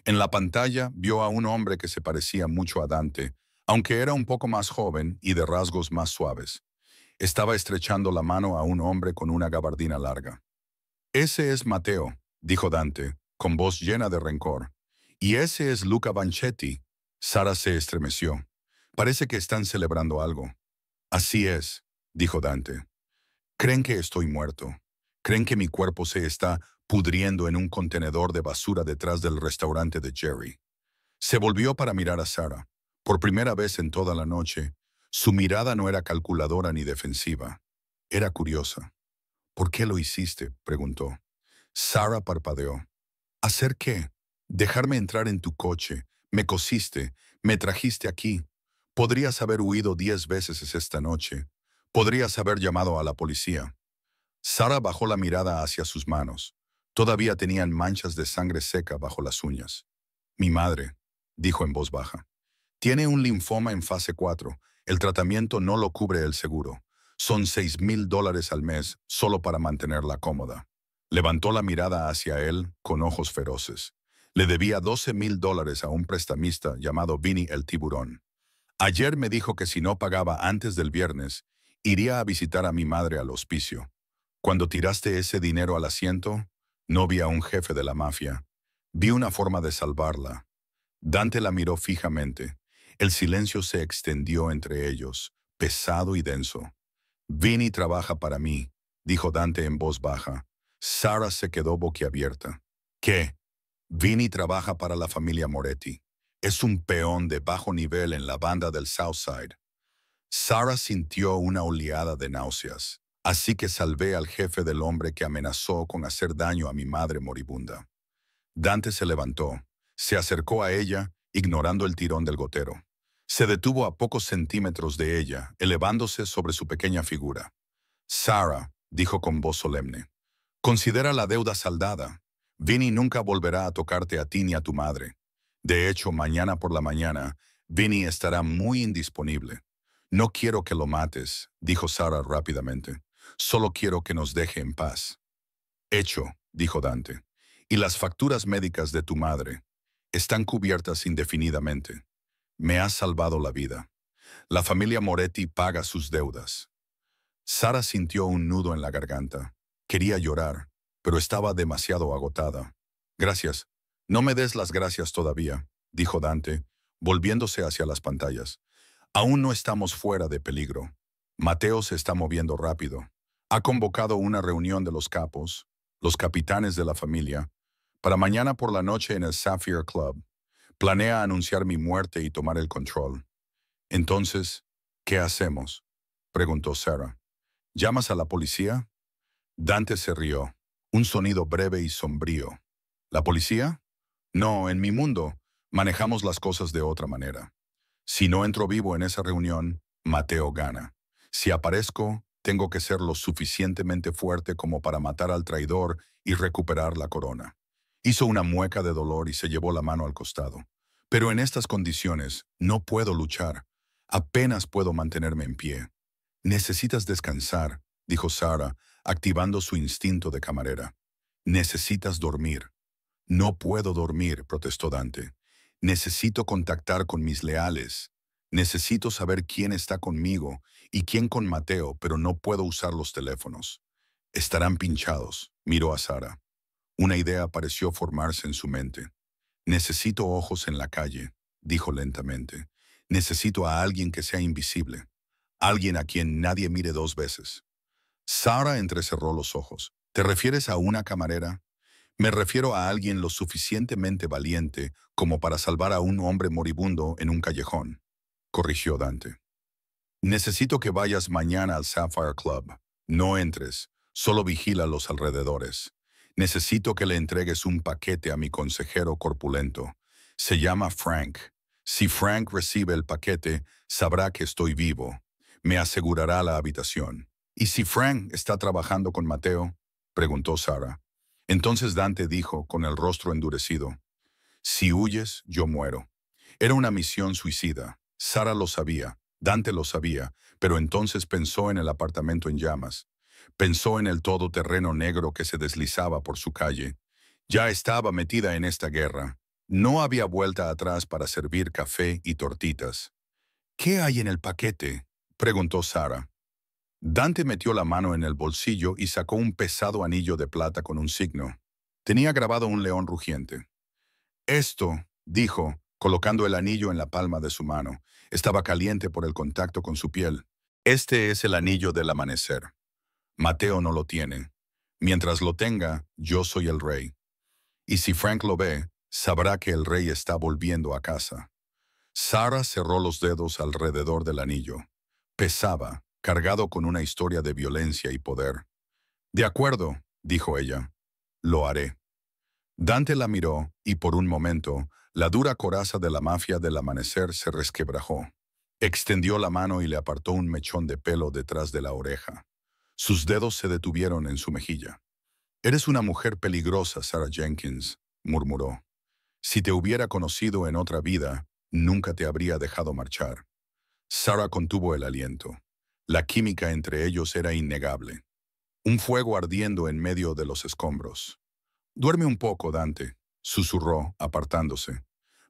En la pantalla vio a un hombre que se parecía mucho a Dante, aunque era un poco más joven y de rasgos más suaves. Estaba estrechando la mano a un hombre con una gabardina larga. «Ese es Mateo», dijo Dante, con voz llena de rencor. «Y ese es Luca Banchetti». Sara se estremeció. «Parece que están celebrando algo». «Así es», dijo Dante. «Creen que estoy muerto. Creen que mi cuerpo se está pudriendo en un contenedor de basura detrás del restaurante de Jerry». Se volvió para mirar a Sara. Por primera vez en toda la noche, su mirada no era calculadora ni defensiva. Era curiosa. ¿Por qué lo hiciste?, preguntó. Sarah parpadeó. ¿Hacer qué? Dejarme entrar en tu coche. Me cosiste. Me trajiste aquí. Podrías haber huido 10 veces esta noche. Podrías haber llamado a la policía. Sarah bajó la mirada hacia sus manos. Todavía tenían manchas de sangre seca bajo las uñas. Mi madre, dijo en voz baja, tiene un linfoma en fase 4. El tratamiento no lo cubre el seguro. Son $6,000 al mes solo para mantenerla cómoda. Levantó la mirada hacia él con ojos feroces. Le debía $12,000 a un prestamista llamado Vinny el Tiburón. Ayer me dijo que si no pagaba antes del viernes, iría a visitar a mi madre al hospicio. Cuando tiraste ese dinero al asiento, no vi a un jefe de la mafia. Vi una forma de salvarla. Dante la miró fijamente. El silencio se extendió entre ellos, pesado y denso. Vinny trabaja para mí, dijo Dante en voz baja. Sarah se quedó boquiabierta. ¿Qué? Vinny trabaja para la familia Moretti. Es un peón de bajo nivel en la banda del Southside. Sarah sintió una oleada de náuseas. Así que salvé al jefe del hombre que amenazó con hacer daño a mi madre moribunda. Dante se levantó. Se acercó a ella, ignorando el tirón del gotero. Se detuvo a pocos centímetros de ella, elevándose sobre su pequeña figura. Sarah, dijo con voz solemne, considera la deuda saldada. Vinny nunca volverá a tocarte a ti ni a tu madre. De hecho, mañana por la mañana, Vinny estará muy indisponible. No quiero que lo mates, dijo Sarah rápidamente. Solo quiero que nos deje en paz. Hecho, dijo Dante. Y las facturas médicas de tu madre están cubiertas indefinidamente. Me has salvado la vida. La familia Moretti paga sus deudas. Sarah sintió un nudo en la garganta. Quería llorar, pero estaba demasiado agotada. Gracias. No me des las gracias todavía, dijo Dante, volviéndose hacia las pantallas. Aún no estamos fuera de peligro. Mateo se está moviendo rápido. Ha convocado una reunión de los capos, los capitanes de la familia, para mañana por la noche en el Sapphire Club. Planea anunciar mi muerte y tomar el control. Entonces, ¿qué hacemos?, preguntó Sarah. ¿Llamas a la policía? Dante se rió. Un sonido breve y sombrío. ¿La policía? No, en mi mundo, manejamos las cosas de otra manera. Si no entro vivo en esa reunión, Mateo gana. Si aparezco, tengo que ser lo suficientemente fuerte como para matar al traidor y recuperar la corona. Hizo una mueca de dolor y se llevó la mano al costado. Pero en estas condiciones, no puedo luchar. Apenas puedo mantenerme en pie. Necesitas descansar, dijo Sarah, activando su instinto de camarera. Necesitas dormir. No puedo dormir, protestó Dante. Necesito contactar con mis leales. Necesito saber quién está conmigo y quién con Mateo, pero no puedo usar los teléfonos. Estarán pinchados, miró a Sarah. Una idea pareció formarse en su mente. Necesito ojos en la calle, dijo lentamente. Necesito a alguien que sea invisible. Alguien a quien nadie mire 2 veces. Sarah entrecerró los ojos. ¿Te refieres a una camarera? Me refiero a alguien lo suficientemente valiente como para salvar a un hombre moribundo en un callejón, corrigió Dante. Necesito que vayas mañana al Sapphire Club. No entres, solo vigila los alrededores. Necesito que le entregues un paquete a mi consejero corpulento. Se llama Frank. Si Frank recibe el paquete, sabrá que estoy vivo. Me asegurará la habitación. ¿Y si Frank está trabajando con Mateo?, preguntó Sarah. Entonces Dante dijo, con el rostro endurecido, si huyes, yo muero. Era una misión suicida. Sarah lo sabía, Dante lo sabía, pero entonces pensó en el apartamento en llamas. Pensó en el todoterreno negro que se deslizaba por su calle. Ya estaba metida en esta guerra. No había vuelta atrás para servir café y tortitas. ¿Qué hay en el paquete?, preguntó Sarah. Dante metió la mano en el bolsillo y sacó un pesado anillo de plata con un signo. Tenía grabado un león rugiente. Esto, dijo, colocando el anillo en la palma de su mano. Estaba caliente por el contacto con su piel. Este es el anillo del amanecer. Mateo no lo tiene. Mientras lo tenga, yo soy el rey. Y si Frank lo ve, sabrá que el rey está volviendo a casa. Sarah cerró los dedos alrededor del anillo. Pesaba, cargado con una historia de violencia y poder. De acuerdo, dijo ella. Lo haré. Dante la miró y por un momento, la dura coraza de la mafia del amanecer se resquebrajó. Extendió la mano y le apartó un mechón de pelo detrás de la oreja. Sus dedos se detuvieron en su mejilla. «Eres una mujer peligrosa, Sarah Jenkins», murmuró. «Si te hubiera conocido en otra vida, nunca te habría dejado marchar». Sarah contuvo el aliento. La química entre ellos era innegable. Un fuego ardiendo en medio de los escombros. «Duerme un poco, Dante», susurró, apartándose.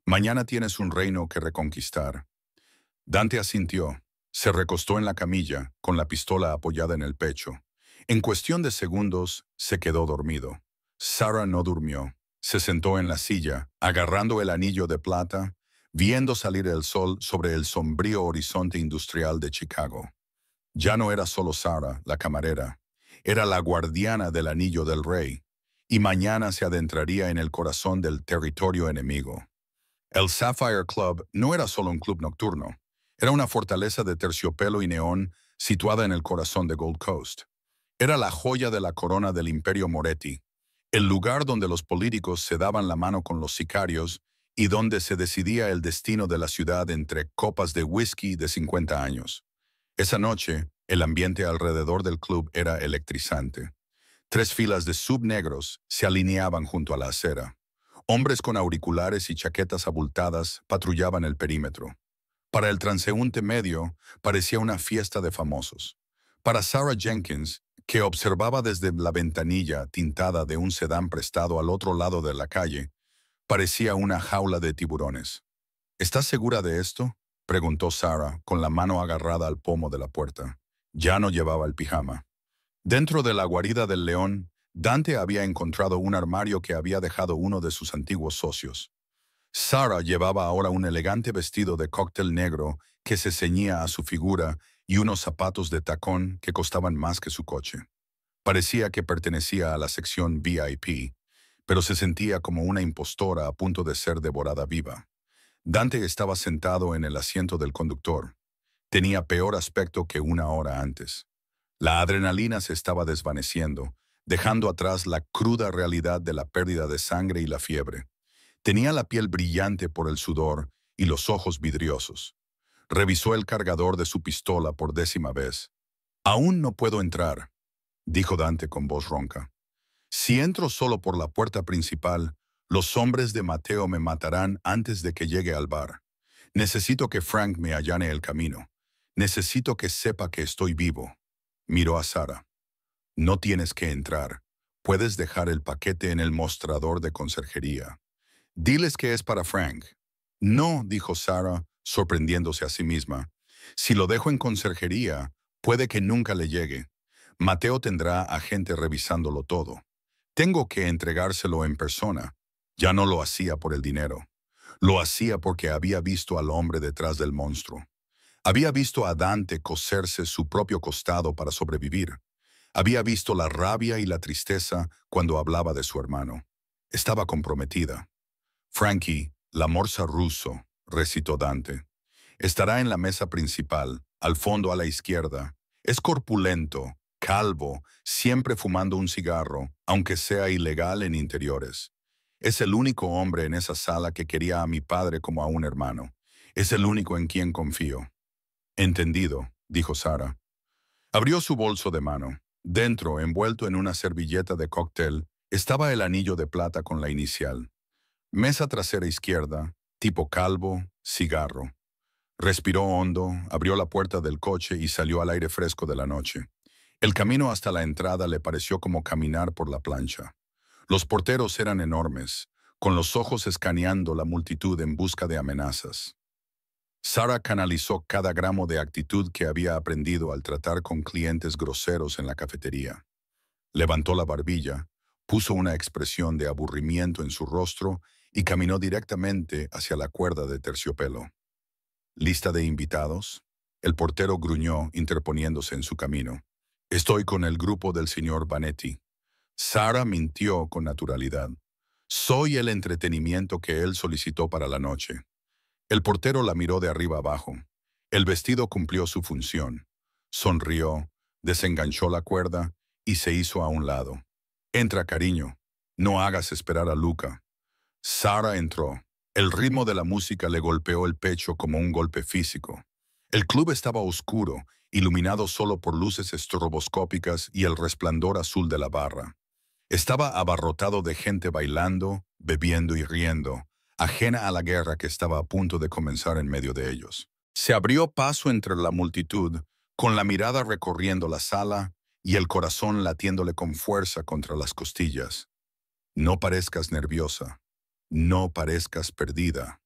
«Mañana tienes un reino que reconquistar». Dante asintió. Se recostó en la camilla, con la pistola apoyada en el pecho. En cuestión de segundos, se quedó dormido. Sarah no durmió. Se sentó en la silla, agarrando el anillo de plata, viendo salir el sol sobre el sombrío horizonte industrial de Chicago. Ya no era solo Sarah, la camarera. Era la guardiana del anillo del rey. Y mañana se adentraría en el corazón del territorio enemigo. El Sapphire Club no era solo un club nocturno. Era una fortaleza de terciopelo y neón situada en el corazón de Gold Coast. Era la joya de la corona del Imperio Moretti, el lugar donde los políticos se daban la mano con los sicarios y donde se decidía el destino de la ciudad entre copas de whisky de 50 años. Esa noche, el ambiente alrededor del club era electrizante. 3 filas de subnegros se alineaban junto a la acera. Hombres con auriculares y chaquetas abultadas patrullaban el perímetro. Para el transeúnte medio, parecía una fiesta de famosos. Para Sarah Jenkins, que observaba desde la ventanilla tintada de un sedán prestado al otro lado de la calle, parecía una jaula de tiburones. «¿Estás segura de esto?», preguntó Sarah, con la mano agarrada al pomo de la puerta. Ya no llevaba el pijama. Dentro de la guarida del león, Dante había encontrado un armario que había dejado uno de sus antiguos socios. Sarah llevaba ahora un elegante vestido de cóctel negro que se ceñía a su figura y unos zapatos de tacón que costaban más que su coche. Parecía que pertenecía a la sección VIP, pero se sentía como una impostora a punto de ser devorada viva. Dante estaba sentado en el asiento del conductor. Tenía peor aspecto que una hora antes. La adrenalina se estaba desvaneciendo, dejando atrás la cruda realidad de la pérdida de sangre y la fiebre. Tenía la piel brillante por el sudor y los ojos vidriosos. Revisó el cargador de su pistola por 10ª vez. «Aún no puedo entrar», dijo Dante con voz ronca. «Si entro solo por la puerta principal, los hombres de Mateo me matarán antes de que llegue al bar. Necesito que Frank me allane el camino. Necesito que sepa que estoy vivo». Miró a Sarah. «No tienes que entrar. Puedes dejar el paquete en el mostrador de conserjería. Diles que es para Frank». «No», dijo Sarah, sorprendiéndose a sí misma. «Si lo dejo en conserjería, puede que nunca le llegue. Mateo tendrá a gente revisándolo todo. Tengo que entregárselo en persona». Ya no lo hacía por el dinero. Lo hacía porque había visto al hombre detrás del monstruo. Había visto a Dante coserse su propio costado para sobrevivir. Había visto la rabia y la tristeza cuando hablaba de su hermano. Estaba comprometida. «Frankie, la morsa ruso», recitó Dante. «Estará en la mesa principal, al fondo a la izquierda. Es corpulento, calvo, siempre fumando un cigarro, aunque sea ilegal en interiores. Es el único hombre en esa sala que quería a mi padre como a un hermano. Es el único en quien confío». «Entendido», dijo Sarah. Abrió su bolso de mano. Dentro, envuelto en una servilleta de cóctel, estaba el anillo de plata con la inicial. Mesa trasera izquierda, tipo calvo, cigarro. Respiró hondo, abrió la puerta del coche y salió al aire fresco de la noche. El camino hasta la entrada le pareció como caminar por la plancha. Los porteros eran enormes, con los ojos escaneando la multitud en busca de amenazas. Sarah canalizó cada gramo de actitud que había aprendido al tratar con clientes groseros en la cafetería. Levantó la barbilla, puso una expresión de aburrimiento en su rostro y caminó directamente hacia la cuerda de terciopelo. «¿Lista de invitados?», el portero gruñó, interponiéndose en su camino. «Estoy con el grupo del señor Vanetti». Sarah mintió con naturalidad. «Soy el entretenimiento que él solicitó para la noche». El portero la miró de arriba abajo. El vestido cumplió su función. Sonrió, desenganchó la cuerda y se hizo a un lado. Entra, cariño. No hagas esperar a Luca. Sara entró. El ritmo de la música le golpeó el pecho como un golpe físico. El club estaba oscuro, iluminado solo por luces estroboscópicas y el resplandor azul de la barra. Estaba abarrotado de gente bailando, bebiendo y riendo, ajena a la guerra que estaba a punto de comenzar en medio de ellos. Se abrió paso entre la multitud, con la mirada recorriendo la sala y el corazón latiéndole con fuerza contra las costillas. No parezcas nerviosa. No parezcas perdida.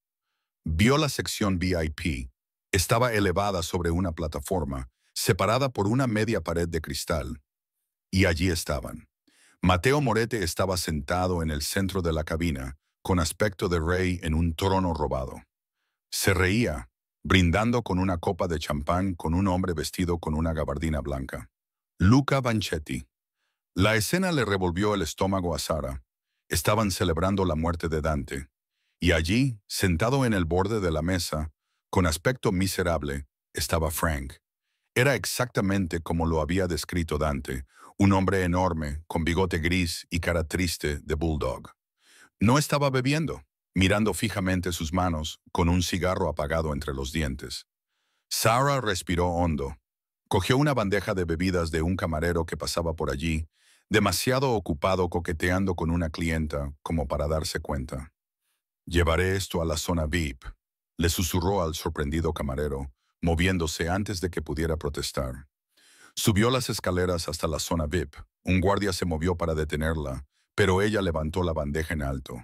Vio la sección VIP. Estaba elevada sobre una plataforma, separada por una media pared de cristal. Y allí estaban. Matteo Moretti estaba sentado en el centro de la cabina, con aspecto de rey en un trono robado. Se reía, brindando con una copa de champán con un hombre vestido con una gabardina blanca. Luca Vanchetti. La escena le revolvió el estómago a Sara. Estaban celebrando la muerte de Dante. Y allí, sentado en el borde de la mesa, con aspecto miserable, estaba Frank. Era exactamente como lo había descrito Dante, un hombre enorme, con bigote gris y cara triste de bulldog. No estaba bebiendo, mirando fijamente sus manos, con un cigarro apagado entre los dientes. Sara respiró hondo. Cogió una bandeja de bebidas de un camarero que pasaba por allí, demasiado ocupado coqueteando con una clienta como para darse cuenta. «Llevaré esto a la zona VIP», le susurró al sorprendido camarero, moviéndose antes de que pudiera protestar. Subió las escaleras hasta la zona VIP. Un guardia se movió para detenerla, pero ella levantó la bandeja en alto.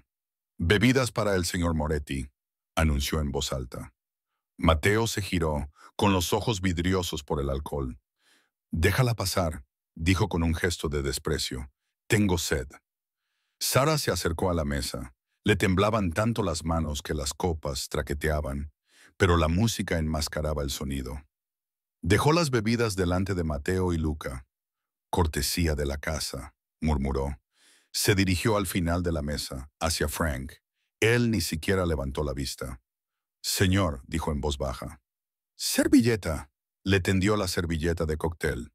«Bebidas para el señor Moretti», anunció en voz alta. Matteo se giró, con los ojos vidriosos por el alcohol. «Déjala pasar», dijo con un gesto de desprecio. «Tengo sed». Sara se acercó a la mesa. Le temblaban tanto las manos que las copas traqueteaban, pero la música enmascaraba el sonido. Dejó las bebidas delante de Matteo y Luca. «Cortesía de la casa», murmuró. Se dirigió al final de la mesa, hacia Frank. Él ni siquiera levantó la vista. «Señor», dijo en voz baja. «Servilleta», le tendió la servilleta de cóctel.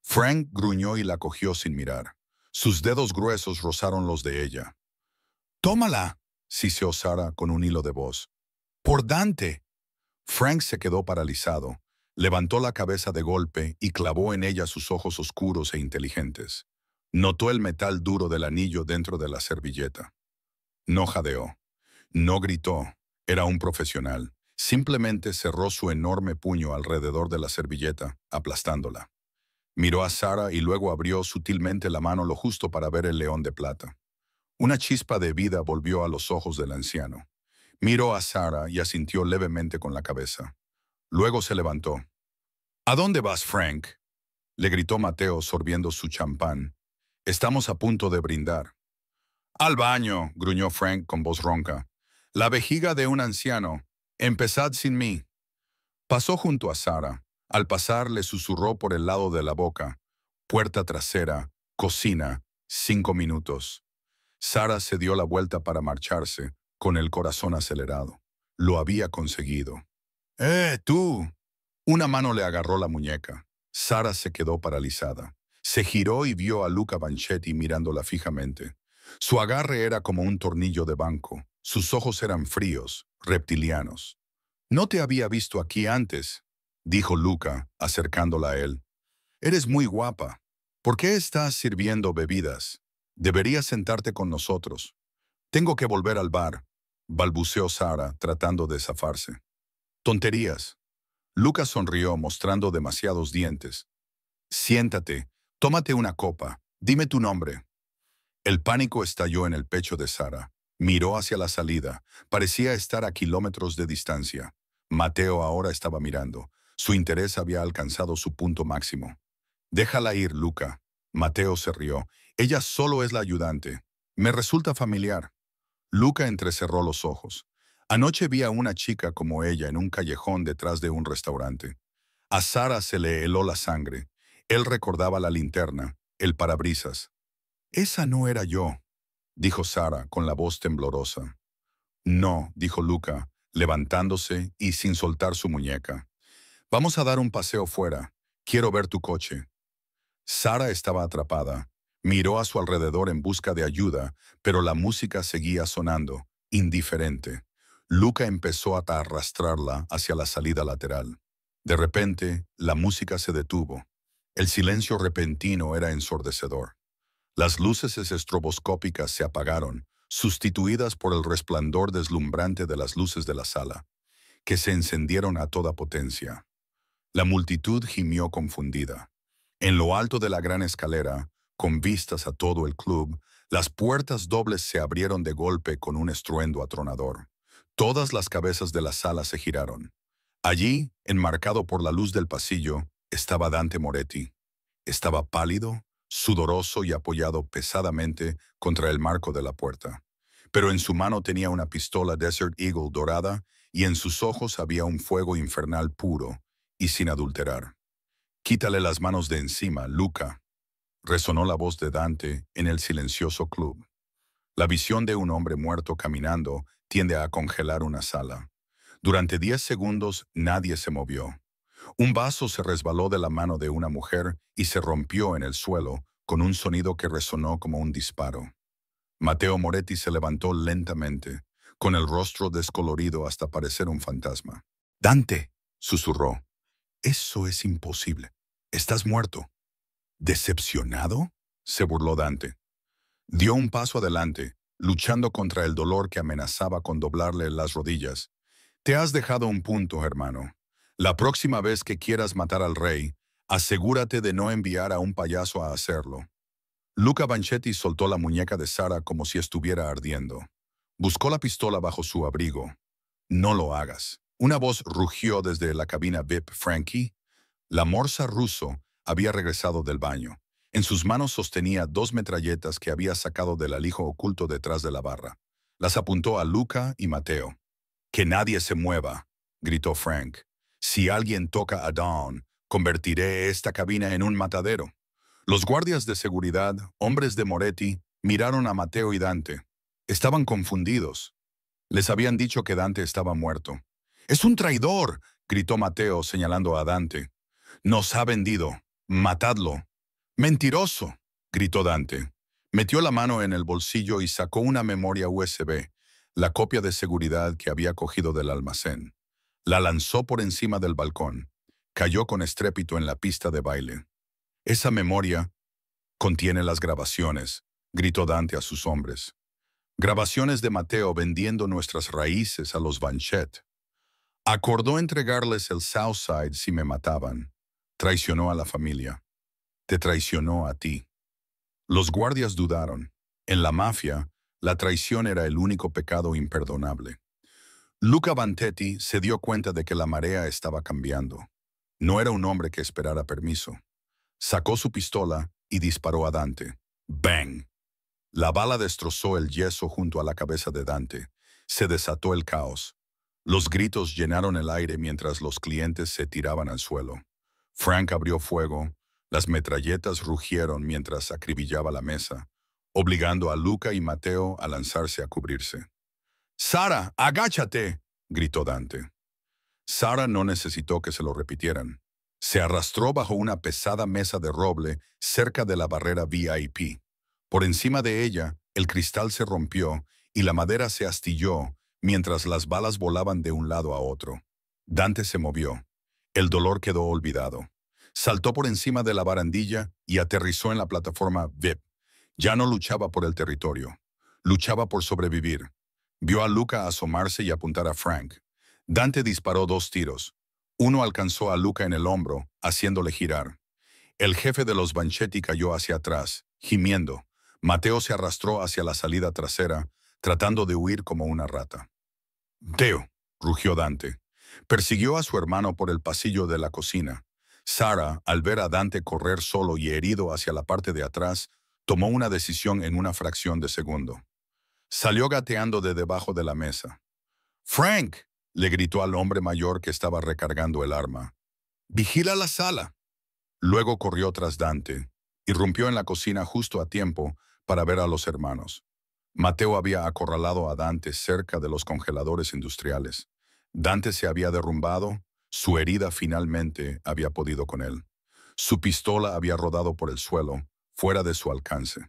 Frank gruñó y la cogió sin mirar. Sus dedos gruesos rozaron los de ella. «Tómala», siseó Sara con un hilo de voz. «Por Dante». Frank se quedó paralizado, levantó la cabeza de golpe y clavó en ella sus ojos oscuros e inteligentes. Notó el metal duro del anillo dentro de la servilleta. No jadeó, no gritó, era un profesional. Simplemente cerró su enorme puño alrededor de la servilleta, aplastándola. Miró a Sara y luego abrió sutilmente la mano lo justo para ver el león de plata. Una chispa de vida volvió a los ojos del anciano. Miró a Sara y asintió levemente con la cabeza. Luego se levantó. «¿A dónde vas, Frank?», le gritó Matteo sorbiendo su champán. «Estamos a punto de brindar». «Al baño», gruñó Frank con voz ronca. «La vejiga de un anciano. Empezad sin mí». Pasó junto a Sara. Al pasar le susurró por el lado de la boca. «Puerta trasera, cocina, 5 minutos». Sara se dio la vuelta para marcharse, con el corazón acelerado. Lo había conseguido. Tú! Una mano le agarró la muñeca. Sara se quedó paralizada. Se giró y vio a Luca Vanchetti mirándola fijamente. Su agarre era como un tornillo de banco. Sus ojos eran fríos, reptilianos. «No te había visto aquí antes», dijo Luca, acercándola a él. «Eres muy guapa. ¿Por qué estás sirviendo bebidas? Deberías sentarte con nosotros». «Tengo que volver al bar», balbuceó Sara, tratando de zafarse. «Tonterías». Luca sonrió, mostrando demasiados dientes. «Siéntate, tómate una copa, dime tu nombre». El pánico estalló en el pecho de Sara. Miró hacia la salida. Parecía estar a kilómetros de distancia. Matteo ahora estaba mirando. Su interés había alcanzado su punto máximo. «Déjala ir, Luca». Matteo se rió. «Ella solo es la ayudante. Me resulta familiar». Luca entrecerró los ojos. Anoche vi a una chica como ella en un callejón detrás de un restaurante. A Sara se le heló la sangre. Él recordaba la linterna, el parabrisas. «Esa no era yo», dijo Sara con la voz temblorosa. «No», dijo Luca, levantándose y sin soltar su muñeca. Vamos a dar un paseo fuera. Quiero ver tu coche. Sara estaba atrapada. Miró a su alrededor en busca de ayuda, pero la música seguía sonando, indiferente. Luca empezó a arrastrarla hacia la salida lateral. De repente, la música se detuvo. El silencio repentino era ensordecedor. Las luces estroboscópicas se apagaron, sustituidas por el resplandor deslumbrante de las luces de la sala, que se encendieron a toda potencia. La multitud gimió confundida. En lo alto de la gran escalera, con vistas a todo el club, las puertas dobles se abrieron de golpe con un estruendo atronador. Todas las cabezas de la sala se giraron. Allí, enmarcado por la luz del pasillo, estaba Dante Moretti. Estaba pálido, sudoroso y apoyado pesadamente contra el marco de la puerta. Pero en su mano tenía una pistola Desert Eagle dorada y en sus ojos había un fuego infernal puro y sin adulterar. «Quítale las manos de encima, Luca», resonó la voz de Dante en el silencioso club. La visión de un hombre muerto caminando tiende a congelar una sala. Durante 10 segundos nadie se movió. Un vaso se resbaló de la mano de una mujer y se rompió en el suelo con un sonido que resonó como un disparo. Matteo Moretti se levantó lentamente, con el rostro descolorido hasta parecer un fantasma. «Dante», susurró. «Eso es imposible. Estás muerto». «¿Decepcionado?», se burló Dante. Dio un paso adelante, luchando contra el dolor que amenazaba con doblarle las rodillas. «Te has dejado un punto, hermano. La próxima vez que quieras matar al rey, asegúrate de no enviar a un payaso a hacerlo». Luca Banchetti soltó la muñeca de Sara como si estuviera ardiendo. Buscó la pistola bajo su abrigo. «No lo hagas». Una voz rugió desde la cabina VIP. «Frankie». La morsa ruso había regresado del baño. En sus manos sostenía 2 metralletas que había sacado del alijo oculto detrás de la barra. Las apuntó a Luca y Matteo. «Que nadie se mueva», gritó Frank. «Si alguien toca a Dawn, convertiré esta cabina en un matadero». Los guardias de seguridad, hombres de Moretti, miraron a Matteo y Dante. Estaban confundidos. Les habían dicho que Dante estaba muerto. «¡Es un traidor!», gritó Matteo señalando a Dante. «Nos ha vendido. Matadlo». «¡Mentiroso!», gritó Dante. Metió la mano en el bolsillo y sacó una memoria USB, la copia de seguridad que había cogido del almacén. La lanzó por encima del balcón. Cayó con estrépito en la pista de baile. «Esa memoria contiene las grabaciones», gritó Dante a sus hombres. «Grabaciones de Matteo vendiendo nuestras raíces a los Banchett. Acordó entregarles el Southside si me mataban. Traicionó a la familia. Te traicionó a ti». Los guardias dudaron. En la mafia, la traición era el único pecado imperdonable. Luca Banchetti se dio cuenta de que la marea estaba cambiando. No era un hombre que esperara permiso. Sacó su pistola y disparó a Dante. ¡Bang! La bala destrozó el yeso junto a la cabeza de Dante. Se desató el caos. Los gritos llenaron el aire mientras los clientes se tiraban al suelo. Frank abrió fuego. Las metralletas rugieron mientras acribillaba la mesa, obligando a Luca y Matteo a lanzarse a cubrirse. «¡Sara, agáchate!», gritó Dante. Sara no necesitó que se lo repitieran. Se arrastró bajo una pesada mesa de roble cerca de la barrera VIP. Por encima de ella, el cristal se rompió y la madera se astilló mientras las balas volaban de un lado a otro. Dante se movió. El dolor quedó olvidado. Saltó por encima de la barandilla y aterrizó en la plataforma VIP. Ya no luchaba por el territorio. Luchaba por sobrevivir. Vio a Luca asomarse y apuntar a Frank. Dante disparó 2 tiros. Uno alcanzó a Luca en el hombro, haciéndole girar. El jefe de los Banchetti cayó hacia atrás, gimiendo. Matteo se arrastró hacia la salida trasera, tratando de huir como una rata. «Teo», rugió Dante. Persiguió a su hermano por el pasillo de la cocina. Sara, al ver a Dante correr solo y herido hacia la parte de atrás, tomó una decisión en una fracción de segundo. Salió gateando de debajo de la mesa. «¡Frank!», le gritó al hombre mayor que estaba recargando el arma. «¡Vigila la sala!». Luego corrió tras Dante. Irrumpió en la cocina justo a tiempo para ver a los hermanos. Matteo había acorralado a Dante cerca de los congeladores industriales. Dante se había derrumbado, su herida finalmente había podido con él. Su pistola había rodado por el suelo, fuera de su alcance.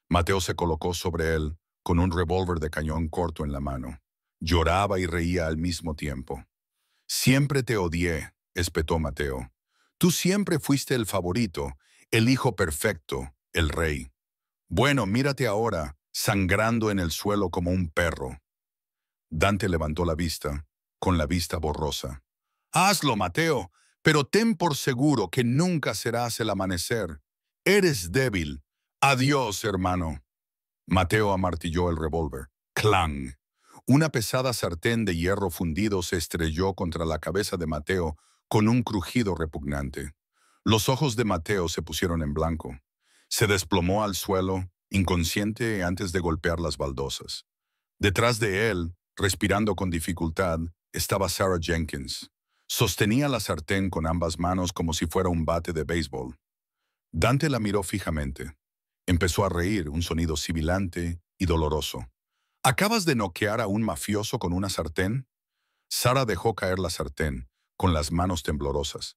Mateo se colocó sobre él, con un revólver de cañón corto en la mano. Lloraba y reía al mismo tiempo. Siempre te odié, espetó Mateo. Tú siempre fuiste el favorito, el hijo perfecto, el rey. Bueno, mírate ahora, sangrando en el suelo como un perro. Dante levantó la vista, con la vista borrosa. Hazlo, Mateo, pero ten por seguro que nunca serás el amanecer. Eres débil. Adiós, hermano. Mateo amartilló el revólver. ¡Clang! Una pesada sartén de hierro fundido se estrelló contra la cabeza de Mateo con un crujido repugnante. Los ojos de Mateo se pusieron en blanco. Se desplomó al suelo, inconsciente antes de golpear las baldosas. Detrás de él, respirando con dificultad, estaba Sarah Jenkins. Sostenía la sartén con ambas manos como si fuera un bate de béisbol. Dante la miró fijamente. Empezó a reír, un sonido sibilante y doloroso. ¿Acabas de noquear a un mafioso con una sartén? Sara dejó caer la sartén, con las manos temblorosas.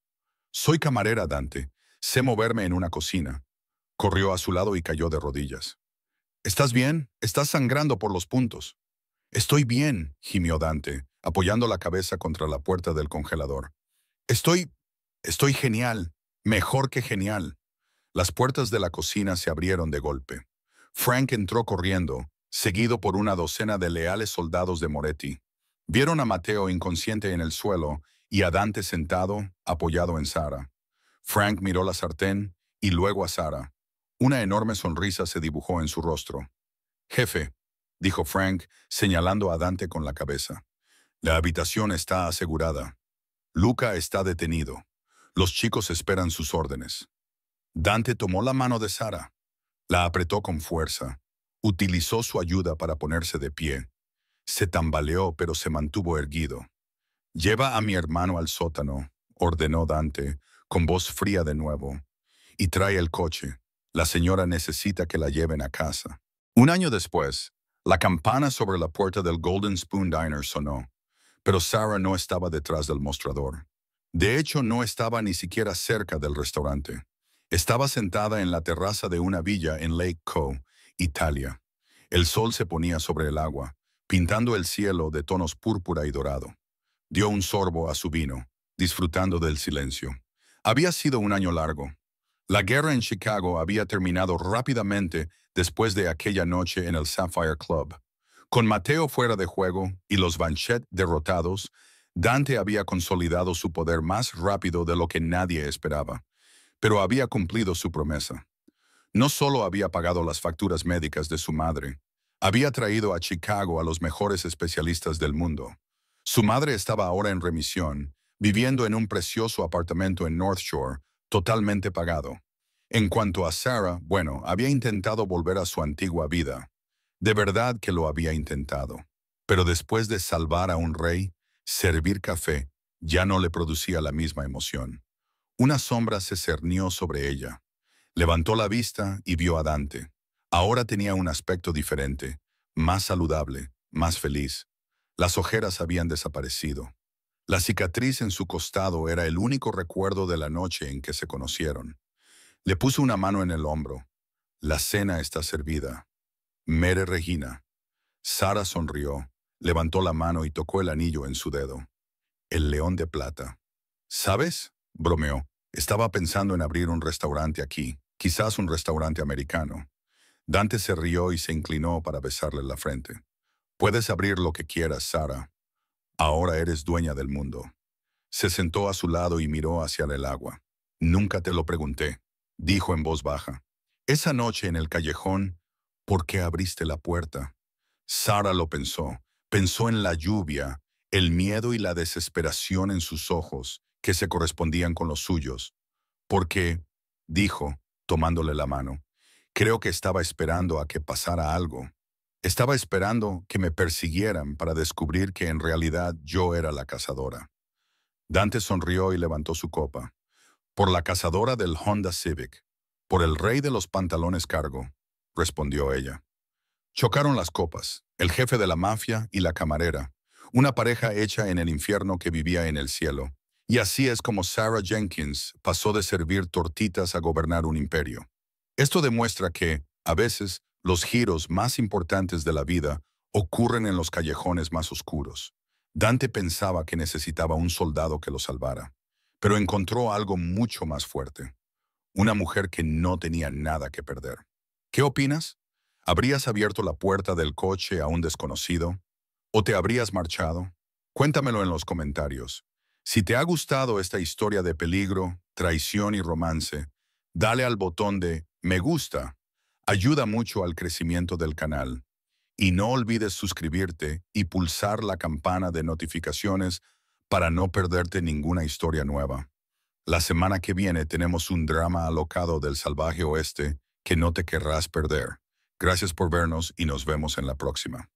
Soy camarera, Dante. Sé moverme en una cocina. Corrió a su lado y cayó de rodillas. ¿Estás bien? Estás sangrando por los puntos. Estoy bien, gimió Dante, apoyando la cabeza contra la puerta del congelador. Estoy genial. Mejor que genial. Las puertas de la cocina se abrieron de golpe. Frank entró corriendo, seguido por una docena de leales soldados de Moretti. Vieron a Mateo inconsciente en el suelo y a Dante sentado, apoyado en Sara. Frank miró la sartén y luego a Sara. Una enorme sonrisa se dibujó en su rostro. Jefe, dijo Frank, señalando a Dante con la cabeza. La habitación está asegurada. Luca está detenido. Los chicos esperan sus órdenes. Dante tomó la mano de Sara. La apretó con fuerza. Utilizó su ayuda para ponerse de pie. Se tambaleó, pero se mantuvo erguido. Lleva a mi hermano al sótano, ordenó Dante, con voz fría de nuevo. Y trae el coche. La señora necesita que la lleven a casa. Un año después, la campana sobre la puerta del Golden Spoon Diner sonó, pero Sara no estaba detrás del mostrador. De hecho, no estaba ni siquiera cerca del restaurante. Estaba sentada en la terraza de una villa en Lake Cove, Italia. El sol se ponía sobre el agua, pintando el cielo de tonos púrpura y dorado. Dio un sorbo a su vino, disfrutando del silencio. Había sido un año largo. La guerra en Chicago había terminado rápidamente después de aquella noche en el Sapphire Club. Con Mateo fuera de juego y los Vanchette derrotados, Dante había consolidado su poder más rápido de lo que nadie esperaba. Pero había cumplido su promesa. No solo había pagado las facturas médicas de su madre, había traído a Chicago a los mejores especialistas del mundo. Su madre estaba ahora en remisión, viviendo en un precioso apartamento en North Shore, totalmente pagado. En cuanto a Sarah, bueno, había intentado volver a su antigua vida. De verdad que lo había intentado. Pero después de salvar a un rey, servir café ya no le producía la misma emoción. Una sombra se cernió sobre ella. Levantó la vista y vio a Dante. Ahora tenía un aspecto diferente, más saludable, más feliz. Las ojeras habían desaparecido. La cicatriz en su costado era el único recuerdo de la noche en que se conocieron. Le puso una mano en el hombro. La cena está servida. Mere Regina. Sara sonrió, levantó la mano y tocó el anillo en su dedo. El león de plata. ¿Sabes? Bromeó. Estaba pensando en abrir un restaurante aquí, quizás un restaurante americano. Dante se rió y se inclinó para besarle la frente. Puedes abrir lo que quieras, Sara. Ahora eres dueña del mundo. Se sentó a su lado y miró hacia el agua. Nunca te lo pregunté, dijo en voz baja. Esa noche en el callejón, ¿por qué abriste la puerta? Sara lo pensó. Pensó en la lluvia, el miedo y la desesperación en sus ojos, que se correspondían con los suyos. Porque, dijo, tomándole la mano, creo que estaba esperando a que pasara algo. Estaba esperando que me persiguieran para descubrir que en realidad yo era la cazadora. Dante sonrió y levantó su copa. Por la cazadora del Honda Civic, por el rey de los pantalones cargo, respondió ella. Chocaron las copas, el jefe de la mafia y la camarera. una pareja hecha en el infierno que vivía en el cielo. Y así es como Sarah Jenkins pasó de servir tortitas a gobernar un imperio. Esto demuestra que, a veces, los giros más importantes de la vida ocurren en los callejones más oscuros. Dante pensaba que necesitaba un soldado que lo salvara, pero encontró algo mucho más fuerte, una mujer que no tenía nada que perder. ¿Qué opinas? ¿Habrías abierto la puerta del coche a un desconocido? ¿O te habrías marchado? Cuéntamelo en los comentarios. Si te ha gustado esta historia de peligro, traición y romance, dale al botón de me gusta. Ayuda mucho al crecimiento del canal. Y no olvides suscribirte y pulsar la campana de notificaciones para no perderte ninguna historia nueva. La semana que viene tenemos un drama alocado del salvaje oeste que no te querrás perder. Gracias por vernos y nos vemos en la próxima.